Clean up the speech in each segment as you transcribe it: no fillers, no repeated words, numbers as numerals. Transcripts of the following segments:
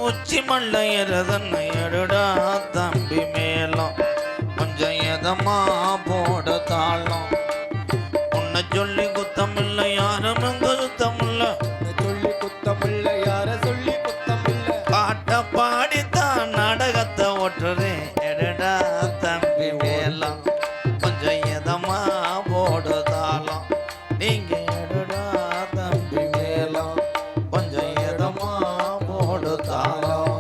உச்சி மல்ல எரதன்னு எடுடா தம்பி மேலும் கொஞ்சம் எதமா போட தாளம். உன்னை சொல்லி குத்தமில்ல யாரும் இங்கு சுத்தமில்ல, சொல்லி குத்தமில்ல யார சொல்லி குத்தமில்ல. பாட்ட பாடித்தான் நாடகத்தை ஓட்டுறேன். எடுடா தம்பி மேலும் கொஞ்சம் எதமா போட தாளம். நீங்க எடுடா தம்பி மேலும் கொஞ்சம் எதமா போட தாளம்.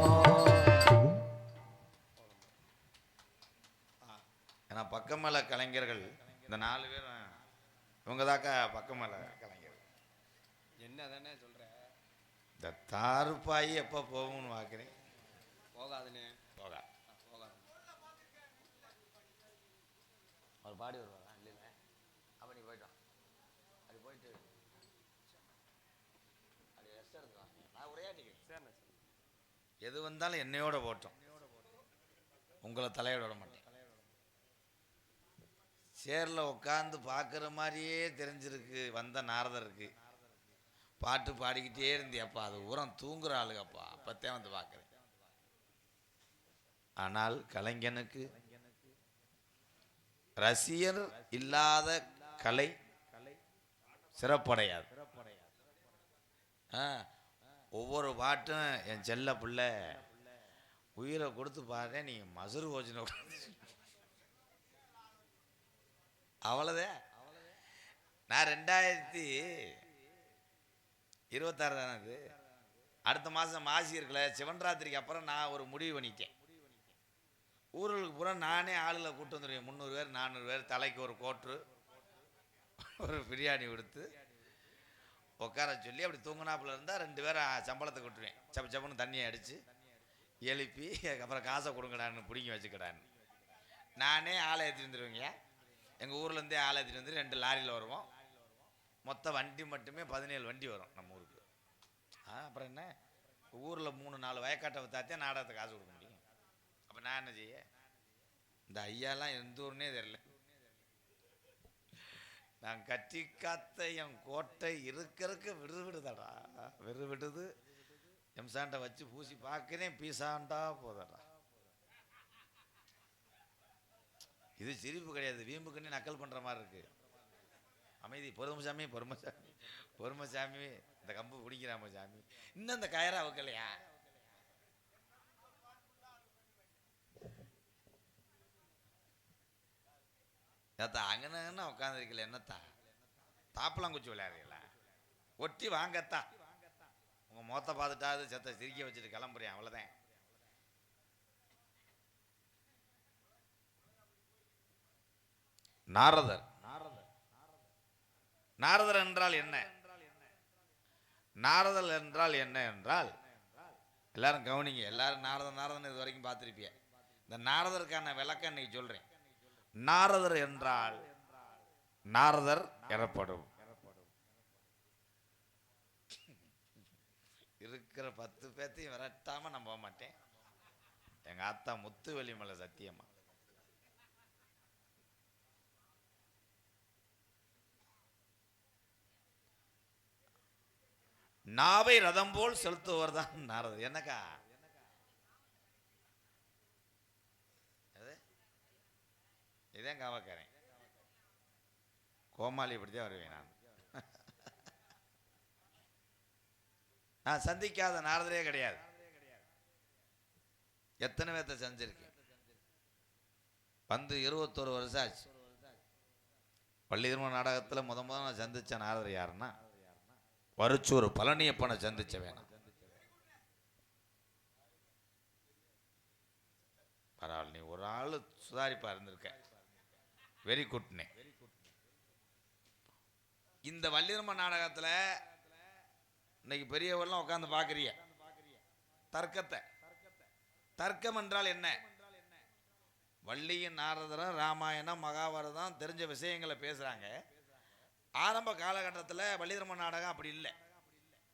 ஏன்னா பக்கமல கலைஞர்கள் இந்த 4 பேரும் இவங்க தாக்கா பக்கமல கலைஞர்கள். என்ன தானே சொல்ற? இந்த தாருப்பாயி எப்போ போகும்னு பார்க்குறேன். போகாதுன்னு போகா போகாது. அவர் பாடி வருவாரா? இல்லை இல்லை, அப்போ நீ போயிட்டோம். அது போயிட்டு அது ரெஸ்ட் எடுத்துவாங்க. நான் உரையாட்டிக்கிறேன். சரிண்ணா சரி. எது வந்தாலும் என்னையோட போட்டோம், உங்களை தலையோட விட மாட்டேன். சேரில் உட்காந்து பார்க்குற மாதிரியே தெரிஞ்சிருக்கு வந்த நாரதருக்கு. பாட்டு பாடிக்கிட்டே இருந்தியப்பா, அது உரம் தூங்குற ஆளுகப்பா, அப்போத்தான் வந்து பார்க்குறேன். ஆனால் கலைஞனுக்கு ரசிகர் இல்லாத கலை சிறப்படையாது. ஒவ்வொரு பாட்டும் என் செல்ல பிள்ளை உயிரை கொடுத்து பாரு, நீ மசுறு கோச்சின அவ்வளோதான். நான் 2026 தானே அது, அடுத்த மாதம் மாசி இருக்கல, சிவன்ராத்திரிக்கு அப்புறம் நான் ஒரு முடிவு பண்ணிட்டேன். ஊர்களுக்கு பூரா நானே ஆளுகளை கூட்டு வந்துடுவேன். 300 பேர் 400 பேர், தலைக்கு ஒரு கோட்ரு ஒரு பிரியாணி கொடுத்து உட்கார சொல்லி அப்படி தூங்கினாப்புல இருந்தால் 2 பேரும் சம்பளத்தை கொட்டுவேன். சப்பு சப்புன்னு தண்ணியை அடித்து எழுப்பி அப்புறம் காசை கொடுங்கடான்னு பிடிங்கி வச்சுக்கடான்னு நானே ஆளை ஏற்றிட்டு வந்துடுவேங்க. எங்கள் ஊர்லேருந்தே ஆளை ஏற்றிட்டு வந்து 2 லாரியில் வருவோம். மொத்த வண்டி மட்டுமே 17 வண்டி வரும் நம்ம ஊருக்கு. அப்புறம் என்ன, ஊரில் 3-4 வயக்காட்டை வைத்தாத்தே நாடகத்தை காசு கொடுக்க முடியும். அப்போ நான் என்ன செய்ய? இந்த ஐயாலாம் எந்த ஊர்னே தெரியல. நான் கட்டி காத்த என் கோட்டை இருக்கிறதுக்கு விடுதடா, விடுது. எம்சாண்டை வச்சு பூசி பார்க்குறேன், பீசாண்டா போதடா. இது சிரிப்பு கிடையாது, வீம்புக்குன்னே நக்கல் பண்ணுற மாதிரி இருக்கு. அமைதி, பொறுமசாமி பொறுமசாமி பொறுமசாமி, இந்த கம்பு பிடிக்கிறாம சாமி, இன்னும் இந்த கயரா வைக்கலையா? ஏத்தா அங்கன்னு உட்காந்துருக்கல, என்னத்தா தாப்பெல்லாம் குச்சி விளையாடுறீங்களா? ஒட்டி வாங்கத்தா, உங்க மொத்த பார்த்துட்டாது செத்த சிரிக்க வச்சுட்டு கிளம்புறேன், அவ்வளோதான். நாரதர். நாரதர் என்றால் என்ன? நாரதர் என்றால் என்ன என்றால், எல்லாரும் கவனிங்க, எல்லாரும் நாரதன் இது வரைக்கும் பார்த்துருப்பீங்க. இந்த நாரதருக்கான விளக்கம் இன்னைக்கு சொல்றேன். நாரதர் என்றால் நாரதர் எனப்படும். இருக்கிற 10 பேத்தையும் விரட்டாம நான் போக மாட்டேன். எங்க அத்தா முத்துவெளி மலை சத்தியமா. நாவை ரதம் போல் செலுத்துவர் தான் நாரதர். என்னக்கா இதான் காவக்காரன் கோமாளி, இப்படிதான் வருவேன் நான். நான் சந்திக்காத நாரதரே கிடையாது. எத்தனை பேர்த்த செஞ்சிருக்கேன். வந்து 21 வருஷம் ஆச்சு. பள்ளி திருமண நாடகத்தில் முதல் நான் சந்திச்ச நாரதர் யாருன்னா, வருச்சூர் பழனியப்பனை சந்திச்ச வேணாம். பரவாயில்ல, நீ ஒரு ஆள் சுதாரிப்பா இருந்திருக்க, வெரி குட்னே. இந்த வள்ளிரம்ம நாடகத்தில் இன்னைக்கு பெரியவெல்லாம் உட்காந்து பார்க்குறிய தர்க்கத்தை. தர்க்கம் என்றால் என்ன? வள்ளியின் நாரதரும் ராமாயணம் மகாபாரதம் தெரிஞ்ச விஷயங்களை பேசுகிறாங்க. ஆரம்ப காலகட்டத்தில் வள்ளிதர்ம நாடகம் அப்படி இல்லை,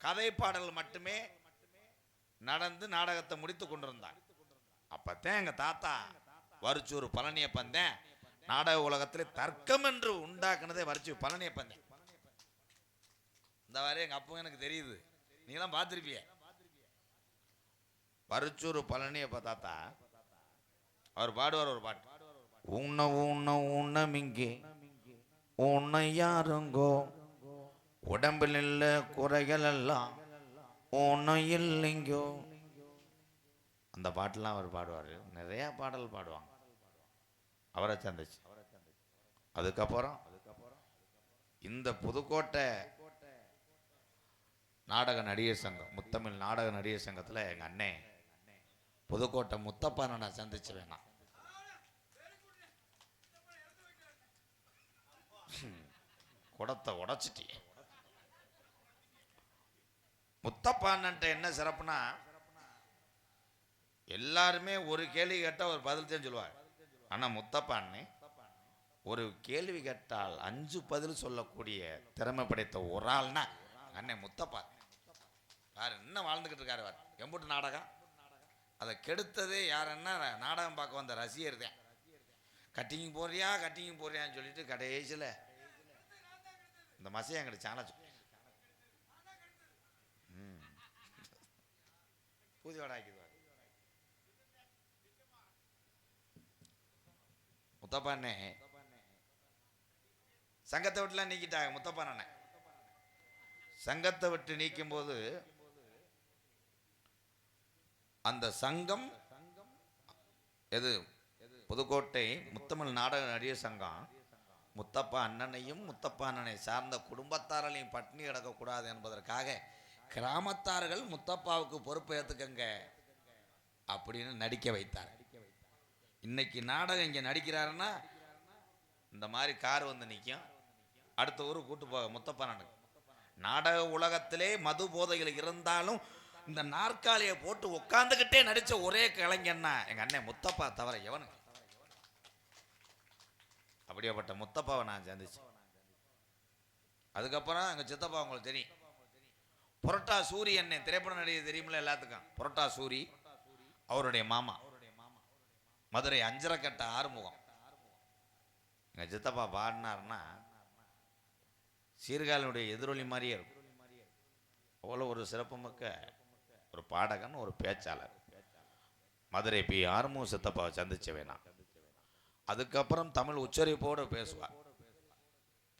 கதை பாடல் மட்டுமே நடந்து நாடகத்தை முடித்து கொண்டிருந்தாங்க. அப்பத்தான் எங்கள் தாத்தா வருச்சூர் பழனியப்பன் தான் நாடக உலகத்தில் தர்க்கம் என்று உண்டாக்குனதே வருச்சூர் பழனியப்பன் தான். இந்த மாதிரி எங்கள் அப்பவும் எனக்கு தெரியுது, நீங்களாம் பார்த்துருப்பிய. பருச்சூர் பழனி அப்ப தாத்தா அவர் பாடுவார் ஒரு பாட்டு. உன்ன உன்ன உன்னமிங்கே உன்னை யாருங்கோ உடம்பில் இல்ல குறைகள் எல்லாம் உன்னை இல்லைங்கோ. அந்த பாட்டெல்லாம் அவர் பாடுவார். நிறைய பாடல் பாடுவாங்க. அவரை சந்திச்சு அதுக்கப்புறம் இந்த புதுக்கோட்டை நாடக நடிகர் சங்கம், முத்தமிழ் நாடக நடிகர் சங்கத்தில் எங்கள் அண்ணே புதுக்கோட்டை முத்தப்பானை நான் சந்திச்சு வேணாம். குடத்தை உடைச்சிட்டி. முத்தப்பான்ட்ட என்ன சிறப்புனா, எல்லாருமே ஒரு கேள்வி கேட்டால் ஒரு பதில் தான் சொல்லுவார். ஆனால் முத்தப்பான்னு ஒரு கேள்வி கேட்டால் 5 பதில் சொல்லக்கூடிய திறமை படைத்த ஒரு ஆள்னா அண்ணன் முத்தப்பா. யார் இன்னும் வாழ்ந்துக்கிட்டு இருக்காரு. வார் எம்புட்டு நாடகம் அதை கெடுத்ததே யாருன்னா நாடகம் பார்க்க வந்த ரசிகர் தான். கட்டிங் போறியான்னு சொல்லிட்டு கடைசியில் இந்த மசையை எங்கிட்ட சாணச்சு பூதியோட ஆக்கிடுவார். முத்தப்பாண்ணே சங்கத்தை விட்டுலாம் நீக்கிட்டாங்க. முத்தப்பாண்ணே சங்கத்தை விட்டு நீக்கும் போது அந்த சங்கம் எது புதுக்கோட்டை முத்தமிழ் நாடக நடிகர் சங்கம் முத்தப்பா அண்ணனையும் முத்தப்பா அண்ணனை சார்ந்த குடும்பத்தாரையும் பட்டினி கிடக்கக்கூடாது என்பதற்காக கிராமத்தார்கள் முத்தப்பாவுக்கு பொறுப்பு ஏற்றுக்கங்க அப்படின்னு நடிக்க வைத்தார். இன்னைக்கு நாடகம் இங்கே நடிக்கிறாருன்னா இந்த மாதிரி கார் வந்து நிற்கும், அடுத்த ஊருக்கு கூட்டு போக முத்தப்பா அண்ணனுக்கு. நாடக உலகத்திலே மது போதைகள் இருந்தாலும் இந்த நாற்காலியை போட்டு உட்காந்துக்கிட்டே நடித்த ஒரே கலைஞன்னா எங்கள் அண்ணன் முத்தப்பா தவிர எவனுக்கு. அப்படியாப்பட்ட முத்தப்பாவை நான் சந்திச்சேன். அதுக்கப்புறம் எங்கள் சித்தப்பா உங்களுக்கு தெரியும், புரட்டா சூரி அண்ணன் திரைப்பட நடிகர் தெரியுமில்ல எல்லாத்துக்கும். புரட்டா சூரி அவருடைய மாமா மதுரை அஞ்சரைக்கட்ட ஆறுமுகம். எங்கள் சித்தப்பா பாடினார்னா சீர்காழியுடைய எதிரொலி மாதிரியே இருக்கும். அவ்வளோ ஒரு சிறப்புமிக்க ஒரு பாடகன், ஒரு பேச்சாளர். மதுரை பி ஆறுமுக சித்தப்பாவை சந்திச்ச வேணாம். அதுக்கப்புறம் தமிழ் உச்சரிப்போடு பேசுவார்.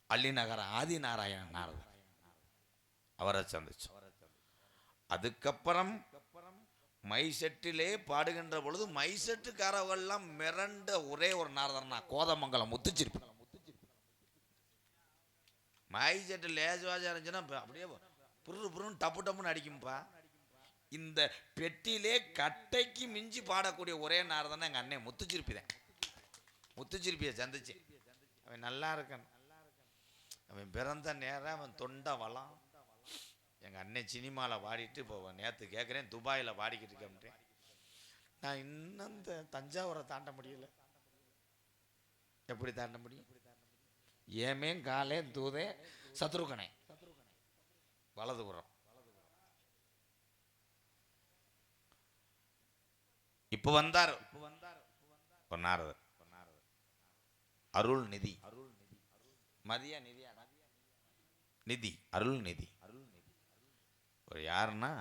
அள்ளிநகர ஆதி நாராயணன் நாரதர் அவரை சந்திச்சு. அதுக்கப்புறம் மைசெட்டிலே பாடுகின்ற பொழுது மைசெட்டுக்காரவெல்லாம் மிரண்ட ஒரே ஒரு நாரதர்னா கோதமங்கலம் முத்துச்சிருப்பு. மைசெட்டு லேசுவாஜா இருந்துச்சுன்னா அப்படியே புரு புருன்னு டப்பு டப்புன்னு அடிக்கும்பா. இந்த பெட்டியிலே கட்டைக்கு மிஞ்சி பாடக்கூடிய ஒரே நாரதன்னா எங்கள் அண்ணன் முத்துச்சிருப்பி தான். முத்துச்சிருப்பியை சந்திச்சு அவன் நல்லா இருக்கான். அவன் பிறந்த நேரம் அவன் தொண்டை வளம். எங்கள் அண்ணன் சினிமாவில் பாடிட்டு இப்போ நேற்று கேட்குறேன் துபாயில் பாடிக்கிட்டு இருக்கேன். நான் இன்னும் இந்த தஞ்சாவூரை தாண்ட முடியல. எப்படி தாண்ட முடியும்? ஏமே காலே தூதே சத்ருகனே வலதுபுறம். இப்போ வந்தார் நாரதர். அருள் நிதி மதிய நிதி அருள் நிதி ஒரு யாருன்னா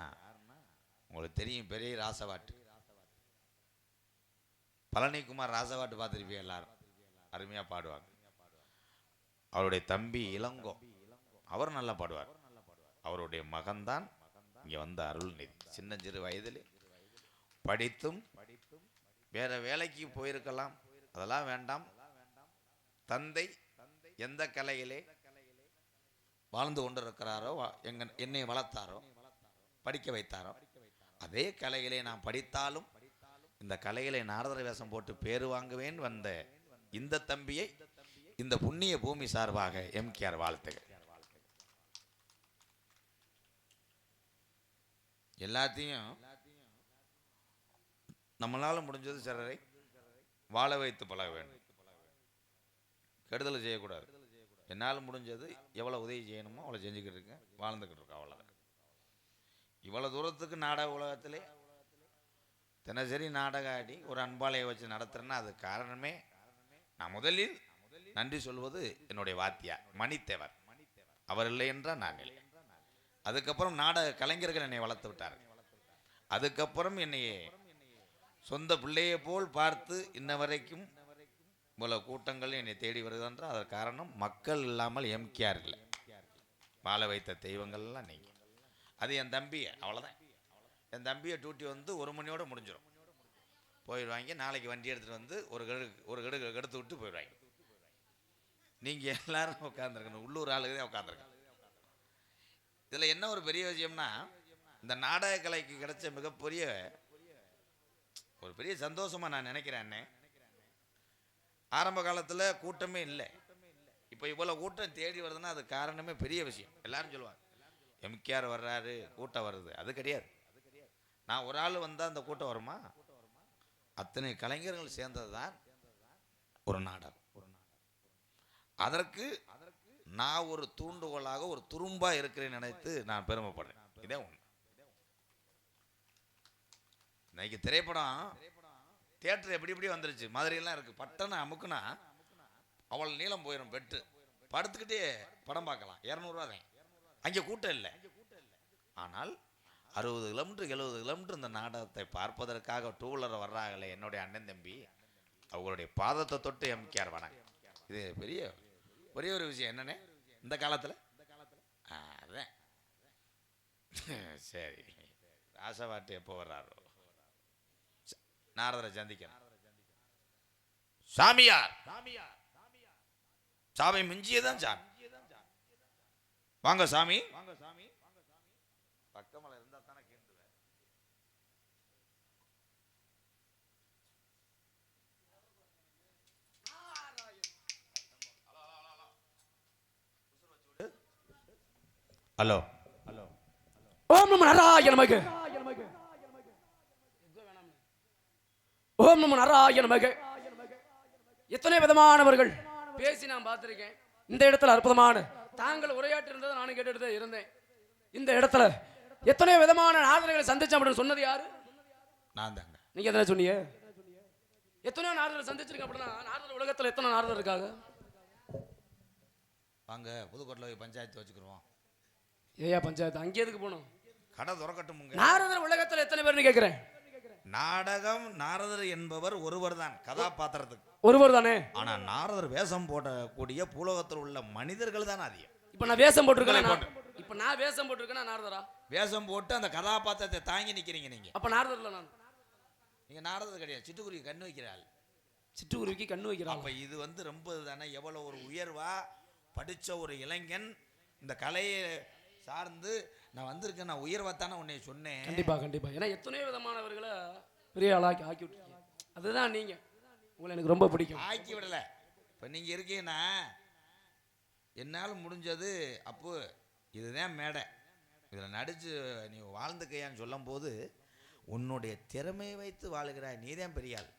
உங்களுக்கு தெரியும், பெரிய ராசவாட்டு பழனிக்குமார் ராசவாட்டு பார்த்துருப்பீங்க எல்லாரும். அருமையாக பாடுவாங்க. அவருடைய தம்பி இளங்கோ அவர் நல்லா பாடுவார். அவருடைய மகன்தான் இங்கே வந்த அருள்நிதி. சின்னஞ்சிறு வயதில் படித்தும் வேற வேலைக்கு போயிருக்கலாம், அதெல்லாம் வேண்டாம். தந்தை எந்த கலையிலே வாழ்ந்து கொண்டிருக்கிறாரோ, என்னை வளர்த்தாரோ, படிக்க வைத்தாரோ, அதே கலையிலே நான் படித்தாலும் இந்த கலையிலே நாரதர் வேஷம் போட்டு பேரு வாங்குவேன் வந்த இந்த தம்பியை இந்த புண்ணிய பூமி சார்பாக எம்கேஆர் வாழ்த்துகள். எல்லாத்தையும் நம்மளால முடிஞ்சது சிலரை வாழ வைத்து பழக வேண்டும். கெடுதல் செய்யக்கூடாது. என்னால் முடிஞ்சது எவ்வளோ உதவி செய்யணுமோ அவ்வளோ செஞ்சுக்கிட்டு இருக்கேன், வாழ்ந்துக்கிட்டு இருக்கேன். அவ்வளோ இவ்வளோ தூரத்துக்கு நாடக உலகத்திலே தினசரி நாடக ஆடி ஒரு அன்பாளையை வச்சு நடத்துறேன்னா அது காரணமே நான் முதலில் நன்றி சொல்வது என்னுடைய வாத்தியார் மணித்தேவர். அவர் இல்லை என்றால் நான் இல்லை. அதுக்கப்புறம் நாடக கலைஞர்கள் என்னை வளர்த்து விட்டார். அதுக்கப்புறம் என்னையே சொந்த பிள்ளையை போல் பார்த்து இன்ன வரைக்கும் இவ்வளவு கூட்டங்கள் என்னை தேடி வருதுன்றால் அதற்கு காரணம் மக்கள் இல்லாமல் எம்கேஆர் இல்லை. வாழ வைத்த தெய்வங்கள்லாம் நீங்கள். அது என் தம்பியை, அவ்வளோதான். என் தம்பியை டியூட்டி வந்து 1 மணியோடு முடிஞ்சிடும். போயிடுவாங்க. நாளைக்கு வண்டி எடுத்துகிட்டு வந்து ஒரு கெடு எடுத்து விட்டு போயிடுவாங்க. நீங்கள் எல்லாரும் உட்காந்துருக்கணும், உள்ளூர் ஆளுக்கு தான் உட்காந்துருக்கணும். இதில் என்ன ஒரு பெரிய விஷயம்னா, இந்த நாடக கலைக்கு கிடைச்ச மிகப்பெரிய ஒரு பெரிய சந்தோஷமாக நான் நினைக்கிறேன். அண்ணே, ஆரம்ப காலத்தில் கூட்டமே இல்லை. இப்போ இவ்வளோ கூட்டம் தேடி வருதுன்னா அது காரணமே பெரிய விஷயம். எல்லாரும் சொல்லுவாங்க எம்கேஆர் வர்றாரு, கூட்டம் வருது. அது கிடையாது. நான் ஒரு ஆள் வந்தால் அந்த கூட்டம் வருமா? அத்தனை கலைஞர்கள் சேர்ந்தது தான் ஒரு நாடகம். அதற்கு நான் ஒரு தூண்டுகோலாக, ஒரு துரும்பா இருக்கிறேன்னு நினைத்து நான் பெருமைப்படுறேன். இதே உண்மை. இன்னைக்கு திரைப்படம் தியேட்டர் எப்படி வந்துருச்சு. மதுரையெல்லாம் இருக்கு. பட்டனை அமுக்குனா அவ்வளோ நீளம் போயிடும். பெட்டு படுத்துக்கிட்டே படம் பார்க்கலாம். 200 ரூபா தான். அங்கே கூட்டம் இல்லை. ஆனால் 60 கிலோமீட்டர் 70 கிலோமீட்டர் இந்த நாடகத்தை பார்ப்பதற்காக 2 வீலர் வர்றாங்களே என்னுடைய அண்ணன் தம்பி, அவங்களுடைய பாதத்தை தொட்டு எம்கேஆர் வணக்கம். இது பெரிய ஒரே ஒரு விஷயம் என்னன்னே இந்த காலத்தில். அதான் சரி, ராசவாட்டு எப்போ வர்றாரோ நாரதரை சந்திக்கணும். சாமியார் சாமி மிஞ்சியதான் சாமி. வாங்க சாமி. பக்கமல இருந்தா தானே கேண்டுவேன். Hello hello. ஓம் நம நாராயண நமக. ஓம் நம நாராயண நமக. எத்தனை விதமானவர்கள் பேசி நான் பார்த்திருக்கேன். இந்த இடத்துல அற்புதமான தாங்கள் உரையாற்றி இருந்ததை நானும் கேட்டுட்டு இருந்தேன். இந்த இடத்துல எத்தனை விதமான நாரதர்களை சந்திச்சேன் அப்படின்னு சொன்னது யாரு? நான் தாங்க. நீங்க எத்தனை சொன்னீங்க? எத்தனையோ நாரதரை சந்திச்சிருக்கேன் அப்படின்னா நாரதர் உலகத்துல எத்தனை நாரதர் இருக்காங்க? வாங்க புதுக்கோட்டையில் போய் பஞ்சாயத்து வச்சுக்கிறோம். ஏயா பஞ்சாயத்து? அங்கே எதுக்கு போகணும்? கடை துறக்கட்டும். நாரதர் உலகத்துல எத்தனை பேர்னு கேட்கிறேன். நாடகம் நாரதர் என்பவர் ஒருவர் தான் கதாபாத்திரத்துக்கு. ஒருவர் தானே. ஆனா நாரதர் வேஷம் போடக்கூடிய பூலோகத்தில் உள்ள மனிதர்கள் தான் அதிகம். இப்ப நான் வேஷம் போட்டிருக்கேன். இப்ப நான் வேஷம் போட்டிருக்கேன். நாரதரா? வேஷம் போட்டு அந்த கதாபாத்திரத்தை தாங்கி நிக்கிறீங்க நீங்க. அப்ப நாரதர்ல நான். நீங்க நாரதர் கிடையாது. சிட்டுக்குருவி கண்ணு வைக்கிறாள். சிட்டுக்குருவிக்கு கண்ணு வைக்கிறாள். அப்ப இது வந்து ரொம்ப தானே. எவ்வளவு ஒரு உயர்வா படிச்ச ஒரு இளைஞன் இந்த கலையை சார்ந்து நான் வந்திருக்கேன். நான் உயர்வாத்தானே உன்னை சொன்னேன். கண்டிப்பா கண்டிப்பா. ஏன்னா எத்தனையோ விதமானவர்களை பெரிய ஆளாக்கி ஆக்கி விட்டுருக்கீங்க. அதுதான் நீங்க. உங்களை எனக்கு ரொம்ப பிடிக்கும். ஆக்கி விடல. இப்ப நீங்க இருக்கீங்கன்னா என்னால் முடிஞ்சது. அப்போ இதுதான் மேடை. இதில் நடிச்சு நீ வாழ்ந்துக்கையான்னு சொல்லும் போது உன்னுடைய திறமையை வைத்து வாழுகிறாய். நீ தான் பெரிய ஆள்.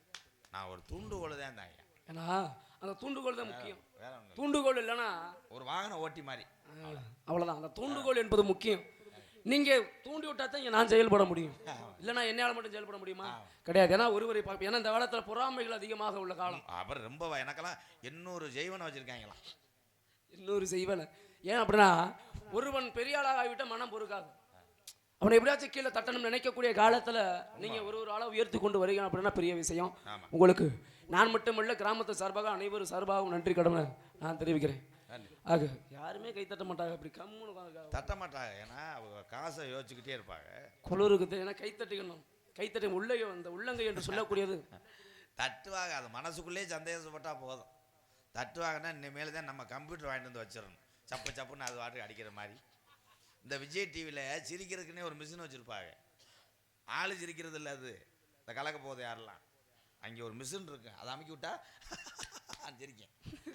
நான் ஒரு தூண்டுகோல் தான் தாங்க. ஏன்னா அந்த தூண்டுகோல் தான் முக்கியம். தூண்டுகோல் இல்லைன்னா ஒரு வாகன ஓட்டி மாதிரி அவ்வளோதான். அந்த தூண்டுகோல் என்பது முக்கியம். நீங்க தூண்டி விட்டா தான் நான் செயல்பட முடியும். இல்லைன்னா என்னால் மட்டும் செயல்பட முடியுமா? கிடையாது. ஏன்னா ஒருவரை பார்ப்போம். ஏன்னா இந்த காலத்தில் பொறாமைகள் அதிகமாக உள்ள காலம். அப்புறம் ரொம்ப எனக்கெல்லாம் 800 ஜெய்வனை வச்சிருக்காங்களாம். 800 செய்வன. ஏன் அப்படின்னா ஒருவன் பெரிய ஆளாக ஆகிவிட்ட மனம் பொறுக்காது. அவனை எப்படியாச்சும் கீழே தட்டணும் நினைக்கக்கூடிய காலத்துல நீங்க ஒரு ஆளை உயர்த்தி கொண்டு வருகிறீங்க அப்படின்னா பெரிய விஷயம். உங்களுக்கு நான் மட்டுமல்ல கிராமத்து சார்பாக அனைவரும் சார்பாகவும் நன்றி கடமை நான் தெரிவிக்கிறேன். ஆக யாருமே கை தட்ட மாட்டாங்க. அப்படி கம்முன்னு தட்ட மாட்டாங்க. ஏன்னா அவங்க காசை யோசிச்சுக்கிட்டே இருப்பாங்க. குளிருக்கு ஏன்னா கை தட்டிக்கணும். கை தட்டி உள்ளையோ அந்த உள்ளங்கை என்று சொல்லக்கூடியது தட்டுவாங்க. அது மனசுக்குள்ளேயே சந்தேகப்பட்டா போதும். தட்டுவாங்கன்னா இனிமேல் தான் நம்ம கம்ப்யூட்டர் வாங்கிட்டு வந்து வச்சிடணும். சப்பு சப்புன்னு அது வாட்டுக்கு அடிக்கிற மாதிரி. இந்த விஜய் டிவியில் சிரிக்கிறதுக்குன்னே ஒரு மிஷின் வச்சுருப்பாங்க. ஆள் சிரிக்கிறது இல்லை. அது இந்த கலக்க போகுது யாரெல்லாம். அங்கே ஒரு மிஷின் இருக்கு. அதை அமைக்கி விட்டா சிரிக்கேன்.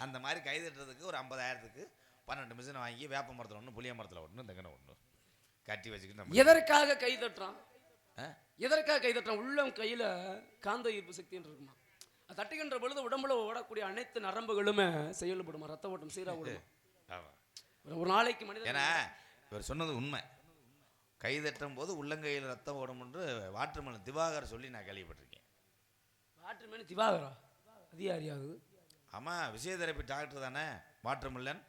அந்த மாதிரி கை தட்டுறதுக்கு ஒரு 50,000க்கு 12 மிஷினை வாங்கி வேப்ப மரத்தில் ஒன்று, புளிய மரத்தில் ஒன்று, தெங்கன ஒன்று கட்டி வச்சுக்கிட்டு எதற்காக கை தட்டுறான்? எதற்காக கை தட்டுறான்? உள்ளம் கையில் காந்த ஈர்ப்பு சக்தின்னு இருக்குமா? அது தட்டுகின்ற பொழுது உடம்புல ஓடக்கூடிய அனைத்து நரம்புகளுமே செயல்படுமா. ரத்த ஓட்டம் சீராக விடுமா. ஒரு நாளைக்கு மனிதன். ஏன்னா இவர் சொன்னது உண்மை. கை தட்டும் போது உள்ளங்கையில் ரத்தம் ஓடும் என்று வாட்டர்மேன் திவாகர் சொல்லி நான் கேள்விப்பட்டிருக்கேன். வாட்டர்மேன் திவாகரா? அது யாரியாவது? ஆமாம், விசயதரப்பி டாக்டர் தானே வாட்டர்மில்லன்.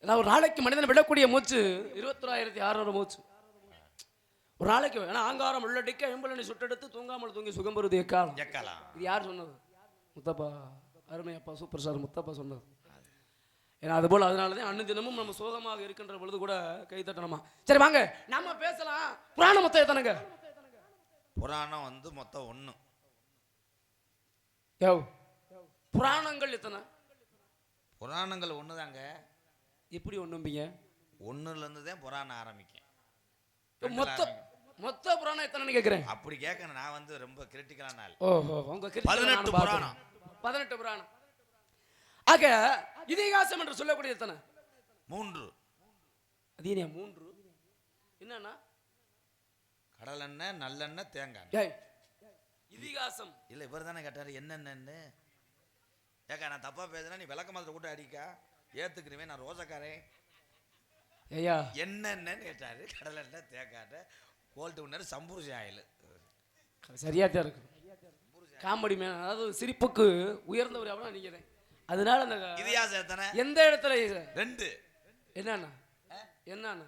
ஏதாவது ஒரு நாளைக்கு மனிதன் விடக்கூடிய மூச்சு 21,600 மூச்சு ஒரு நாளைக்கு. ஏன்னா ஆங்காரம் உள்ளடிக்க எம்பளனை சுட்டெடுத்து தூங்காமல் தூங்கி சுகம் பெறுவது எக்காலம். இது யார் சொன்னது? முத்தப்பா, அருமை அப்பா சூப்பர் ஸ்டார் முத்தப்பா சொன்னது. ஏன்னா அதுபோல் அதனால தான் அண்ணன் தினமும் நம்ம சோகமாக இருக்கின்ற பொழுது கூட கை தட்டணுமா. சரி வாங்க நம்ம பேசலாம். புராணம் மொத்தம் எத்தனைங்க? புராணம் வந்து மொத்தம் 1. புராணங்கள் எத்தனை? புராணங்கள் 1 தாங்க. எப்படி ஒண்ணும்பீங்க? 1லேருந்து தான் புராணம் ஆரம்பிக்கும். மொத்த புராணம் எத்தனைன்னு கேட்குறேன். அப்படி கேட்கணும். நான் வந்து ரொம்ப கிரிட்டிக்கலான ஆள். ஓஹோ, உங்க 18 புராணம். 18 புராணம். ஆக இதிகாசம் என்று சொல்லக்கூடிய எத்தனை? 3. அது என்ன 3? என்னன்னா கடலெண்ணெய், நல்லெண்ணெய், தேங்காய். ஏய் இதிகாசம் இல்லை, இவர் தானே கேட்டார் என்னென்னு. ஏக்கா நான் தப்பா பேசுனா நீ விளக்க மாதிரி கூட அடிக்கா ஏத்துக்கிறவே. நான் ரோசக்காரன். ஐயா என்னென்னு கேட்டாரு. கடலெண்ணெய், தேங்காய், கோல்டு வின்னர், சம்பூர்சி ஆயில். சரியாத்தான் இருக்கு. காமெடி மேன், அதாவது சிரிப்புக்கு உயர்ந்தவர் எவ்வளோ நினைக்கிறேன். அதனால அந்த இதிகாசம் எத்தனை? எந்த இடத்துல 2. என்னன்னா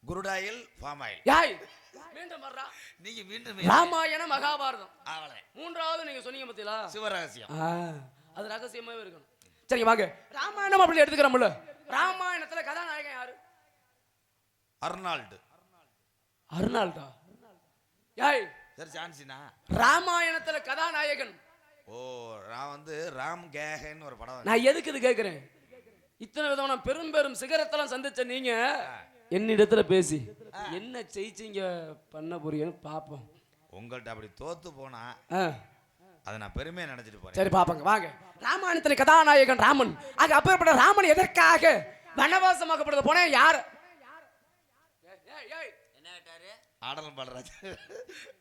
குருடாயில், பாம் ஆயில். யாய் மீண்டும் வர்றா. நீங்க மீண்டும் ராமாயணம், மகாபாரதம். ஆவலை. 3வது நீங்க சொன்னீங்க பத்தியா சிவரகசியம். அது ரகசியமாவே இருக்கணும். சரி வாங்க ராமாயணம் அப்படி எடுத்துக்கிறோம்ல. ராமாயணத்துல கதாநாயகன் யாரு? அர்னால்டு. அர்னால்டா? யாய் சரி சான்சினா. ராமாயணத்துல கதாநாயகன். ஓ, நான் வந்து ராம் கேகன்னு ஒரு படம். நான் எதுக்கு இது கேட்கிறேன்? இத்தனை விதமான பெரும் பெரும் சிகரத்தெல்லாம் சந்திச்ச நீங்க என்னிடத்துல பேசி என்ன செய்ச்சிங்க பண்ண போறீங்கன்னு பாப்போம். உங்கள்கிட்ட அப்படி தோத்து போனா அதை நான் பெருமையா நினைச்சிட்டு போறேன். சரி பாப்பாங்க வாங்க. ராமாயணத்துல கதாநாயகன் ராமன். ஆக அப்பேற்பட்ட ராமன் எதற்காக வனவாசமாக்கப்படுறது போனேன்? யார்? என்ன கேட்டாரு? ஆடலும் பாடுறாரு.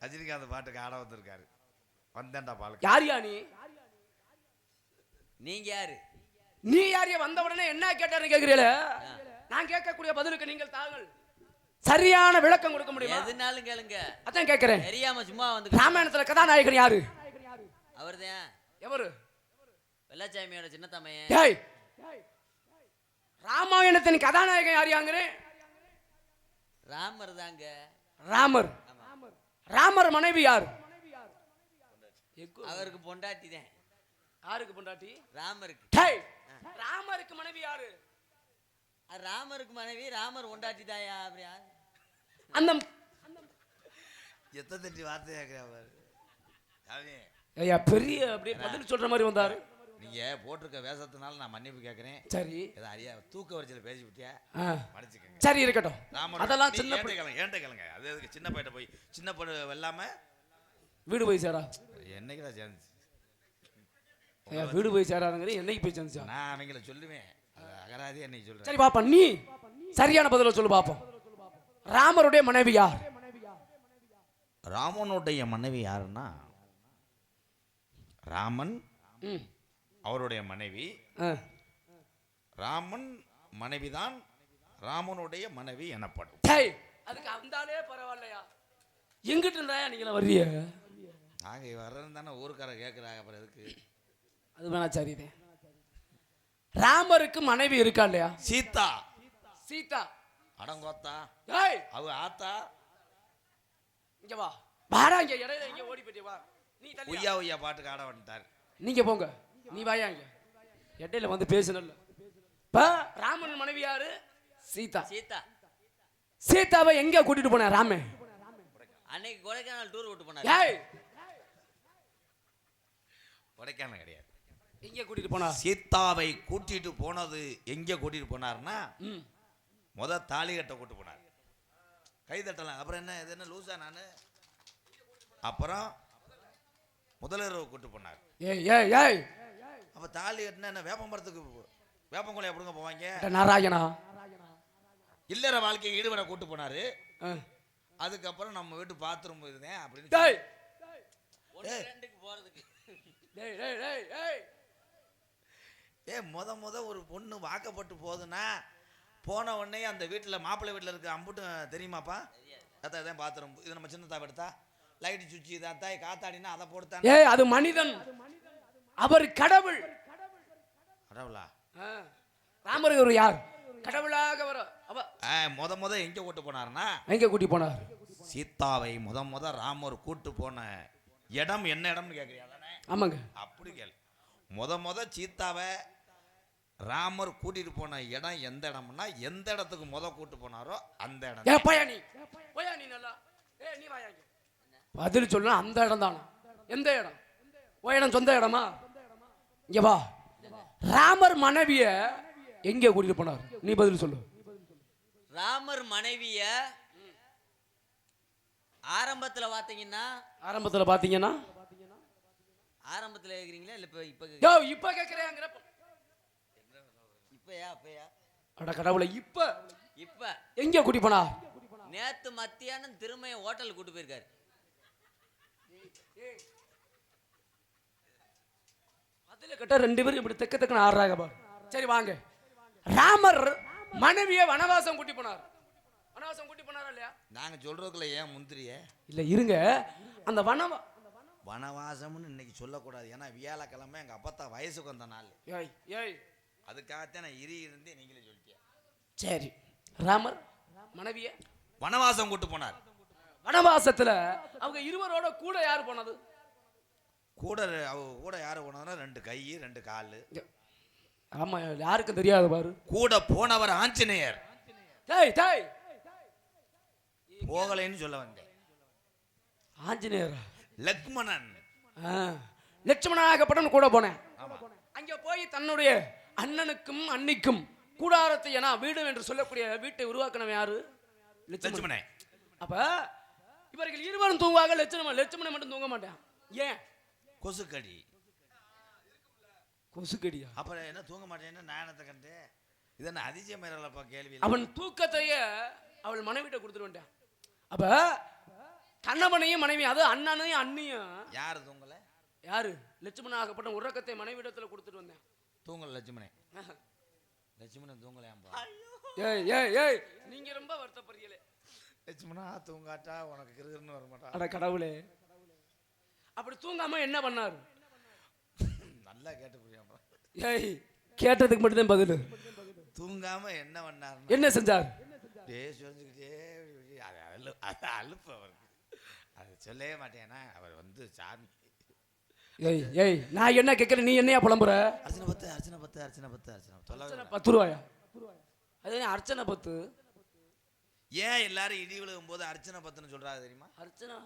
ரஜினிகாந்த் பாட்டுக்கு ஆட வந்திருக்காரு. வந்தேன்டா பால். யாரியா நீ? நீங்க யாரு? நீ யாரைய வந்த உடனே என்ன கேட்டாருன்னு கேக்குறீல? நான் கேட்கக்கூடிய பதிலுக்கு நீங்கள் தாங்கள் சரியான விளக்கம் கொடுக்க முடியுமா? எதுனாலும் கேளுங்க. அதான் கேட்கிறேன். தெரியாம சும்மா வந்து. ராமாயணத்துல கதாநாயகன் யாரு? அவர்தான். எவரு? வெள்ளச்சாமியோட சின்ன தமையன். ஏய் ராமாயணத்தின் கதாநாயகன் யாரியாங்கறே? ராமர் தாங்க. ராமர். ராமர் மனைவி யார்? அவருக்கு பொண்டாட்டி தான். யாருக்கு பொண்டாட்டி? ராமருக்கு. டேய் ராமருக்கு மனைவி யாரு? ராமருக்கு மனைவி ராமர் பொண்டாட்டி தாயா? அப்படியா? அந்த எத்தனை வார்த்தை கேட்கிறாரு. ஐயா பெரிய அப்படியே பதில் சொல்ற மாதிரி வந்தாரு. நீங்க போட்டிருக்க வேஷத்தினால நான் மன்னிப்பு கேட்கிறேன். சரி. ஏதோ அரியா தூக்க வரிசையில பேசி விட்டியா? மன்னிச்சுக்கங்க. சரி இருக்கட்டும். அதெல்லாம் சின்ன ஏன்ட்ட கேளுங்க. அது எதுக்கு சின்ன பையட்ட போய் சின்ன பொண்ணு வெல்லாம வீடு போய் சேரா? என்னைக்குடா சேர்ந்துச்சு? ஐயா வீடு போய் சேராதுங்கறீ. என்னைக்கு போய் சேர்ந்துச்சா? நான் அவங்கள சொல்லுவேன். அகராதி என்னைக்கு சொல்றேன். சரி பாப்பா நீ சரியான பதில சொல்லு பாப்போம். ராமருடைய மனைவி யார்? ராமனுடைய மனைவி யாருன்னா ராமன் அவருடைய மனைவி. ராமன் மனைவிதான் ராமனுடைய மனைவி எனப்படும். அதுக்கு வந்தாலே பரவாயில்லையா? எங்கிட்டு இருந்தாயா நீங்களா வர்றீங்க? நாங்க வர்றேன்னு தானே ஊருக்கார கேட்குறாங்க. அப்புறம் எதுக்கு? அது வேணா சரிதே. ராமருக்கு மனைவி இருக்கா இல்லையா? சீதா. சீதா அடங்கோத்தா. ஏய் அவ ஆத்தா. இங்க வா. வாடா இங்க இடையில இங்க ஓடி போயிட்டே வா. நீ தள்ளி உய்யா உய்யா பாட்டுக்கு ஆட வந்துட்டார். நீங்க போங்க. நீ வாயா இங்க. இடையில வந்து பேசணும்ல. பா ராமன் மனைவி யாரு? சீதா. சீதா. சீதாவை எங்க கூட்டிட்டு போன ராமே? அன்னைக்கு கொடைக்கானல் டூர் விட்டு போனாரு. ஏய் கொடைக்கானல் கிடையாது. எங்க கூட்டிட்டு போனா? சீதாவை கூட்டிட்டு போனது எங்க கூட்டிட்டு போனார்னா முத தாலி கட்ட கூட்டு போனார். கை தட்டலாம். அப்புறம் என்ன இது என்ன லூசா நானு? அப்புறம் முதலிரவு கூட்டு போனார். ஏய் ஏய் ஏய் அப்ப தாலி கட்டினா என்ன வேப்பமரத்துக்கு வேப்பங்குளை எப்படிங்க போவாங்க? நாராயணா இல்லற வாழ்க்கையை ஈடுபட கூட்டு போனாரு. அதுக்கப்புறம் நம்ம வீட்டு பாத்ரூம் இருந்தேன் அப்படின்னு போறதுக்கு. முத ஒரு பொண்ணு வாக்கப்பட்டு போகுதுன்னா போன உடனே அந்த வீட்டில் மாப்பிள்ளை வீட்டில் இருக்க அம்புட்டும் தெரியுமாப்பா? அதான் பாத்ரூம். இது நம்ம சின்ன தாய் எடுத்தா லைட்டு சுவிட்ச் இதான் தாய் காத்தாடினா அதை போடுத்தான். ஏய் அது மனிதன். அவர் கடவுள். கடவுளா? ராமர் யார்? கடவுளாக வர அவ முத எங்க கூட்டு போனாருன்னா எங்க கூட்டி போனார்? சீதாவை முத ராமர் கூட்டு போன இடம் என்ன இடம்னு கேக்குறியா தானே? ஆமாங்க. அப்படி கேளு. முத சீதாவை ராமர் கூட்டிட்டு போன இடம் எந்த இடம்னா எந்த இடத்துக்கு கூட்டு போனாரோ அந்த இடம். போயா நீ நல்லா நீ வாயாங்க பதில் சொல்லணும். அந்த இடம் தானா? எந்த இடம்? இடம் சொந்த இடமா? இங்க வா. ராமர் மனைவிய எங்க கூட்டிட்டு போனார்? நீ பதில் சொல்லு. ராமர் மனைவிய ஆரம்பத்துல பாத்தீங்கன்னா ஆரம்பத்துல கேக்குறீங்களா இல்ல இப்ப கேக்குறேங்கற இப்பயா அட கடவுளே இப்ப எங்க கூட்டி போனா? நேத்து மத்தியானம் திருமைய ஹோட்டல் கூட்டி போயிருக்காரு. அதுல கட்ட ரெண்டு பேரும் இப்படி தெக்கன்னு ஆடுறாங்க பாரு. சரி வாங்க. ராமர் மனைவிய வனவாசம் கூட்டி போனார். வனவாசம் கூட்டி போனாரா இல்லையா? நாங்க சொல்றதுக்குள்ள ஏன் முந்திரிய? இல்ல இருங்க. அந்த வனவாசம்னு இன்னைக்கு சொல்லக்கூடாது. ஏன்னா வியாழக்கிழமை எங்க அப்பத்தா வயசுக்கு வந்த நாள். அதுக்காகத்தான் நான் இருந்து நீங்களே சொல்லிட்டியா. சரி. ராமர் மனைவிய வனவாசம் கூட்டு போனார். வனவாசத்துல அவங்க இருவரோட கூட யார் போனது? கூட யாரு போனதுன்னா 2 கை 2 கால். ஆமா யாருக்கும் தெரியாது பாரு. கூட போனவர் ஆஞ்சநேயர். போகலைன்னு சொல்ல வந்தேன். ஆஞ்சநேயர் லக்ஷ்மணன். லட்சுமணனாகப்பட்டவன் கூட போனேன். அங்க போய் தன்னுடைய அண்ணனுக்கும் அன்னிக்கும் கூடாரத்தை என வீடு என்று சொல்லக்கூடிய வீட்டை உருவாக்கினவன் யாரு? லட்சுமணன். அப்ப இவர்கள் இருவரும் தூங்குவாங்க. லட்சுமணன் மட்டும் தூங்க மாட்டான். ஏன்? கொசுக்கடியா? அப்புறம் என்ன தூங்க மாட்டேன்னு நானத்தை கண்டு இது என்ன அதிசய மேலப்பா கேள்வி. அவன் தூக்கத்தையே அவள் மனைவிட்ட கொடுத்துட்டு வந்துட்டான். அப்ப கண்ணவனையும் மனைவி அது அண்ணனையும் அண்ணியும் யாரு தூங்கல? யாரு? லட்சுமணனாகப்பட்ட உறக்கத்தை மனைவிடத்துல கொடுத்துட்டு வந்தேன். தூங்கல லட்சுமணன் தூங்கலையாம்பா. ஏய் நீங்க ரொம்ப வருத்தப்படுறீங்களே. லட்சுமணா தூங்காட்டா உனக்கு கிருகிருன்னு வர மாட்டா. அட கடவுளே. அப்படி தூங்காம என்ன பண்ணாரு? நல்லா கேட்டு புரியாம. ஏய் கேட்டதுக்கு மட்டும் தான் பதில். தூங்காம என்ன பண்ணாரு? என்ன செஞ்சார்? அலுப்பு அவருக்கு. அது சொல்லவே மாட்டேன்னா அவர் சாமி. ஏய் நான் என்ன கேட்கிறேன், நீ என்னையா புலம்புற? அர்ச்சனை பத்து 10 ரூபாயா? அது அர்ச்சனை 10. ஏன் எல்லாரும் இடி விழுகும் போது அர்ச்சனை 10ன்னு சொல்றாங்க தெரியுமா? அர்ச்சனா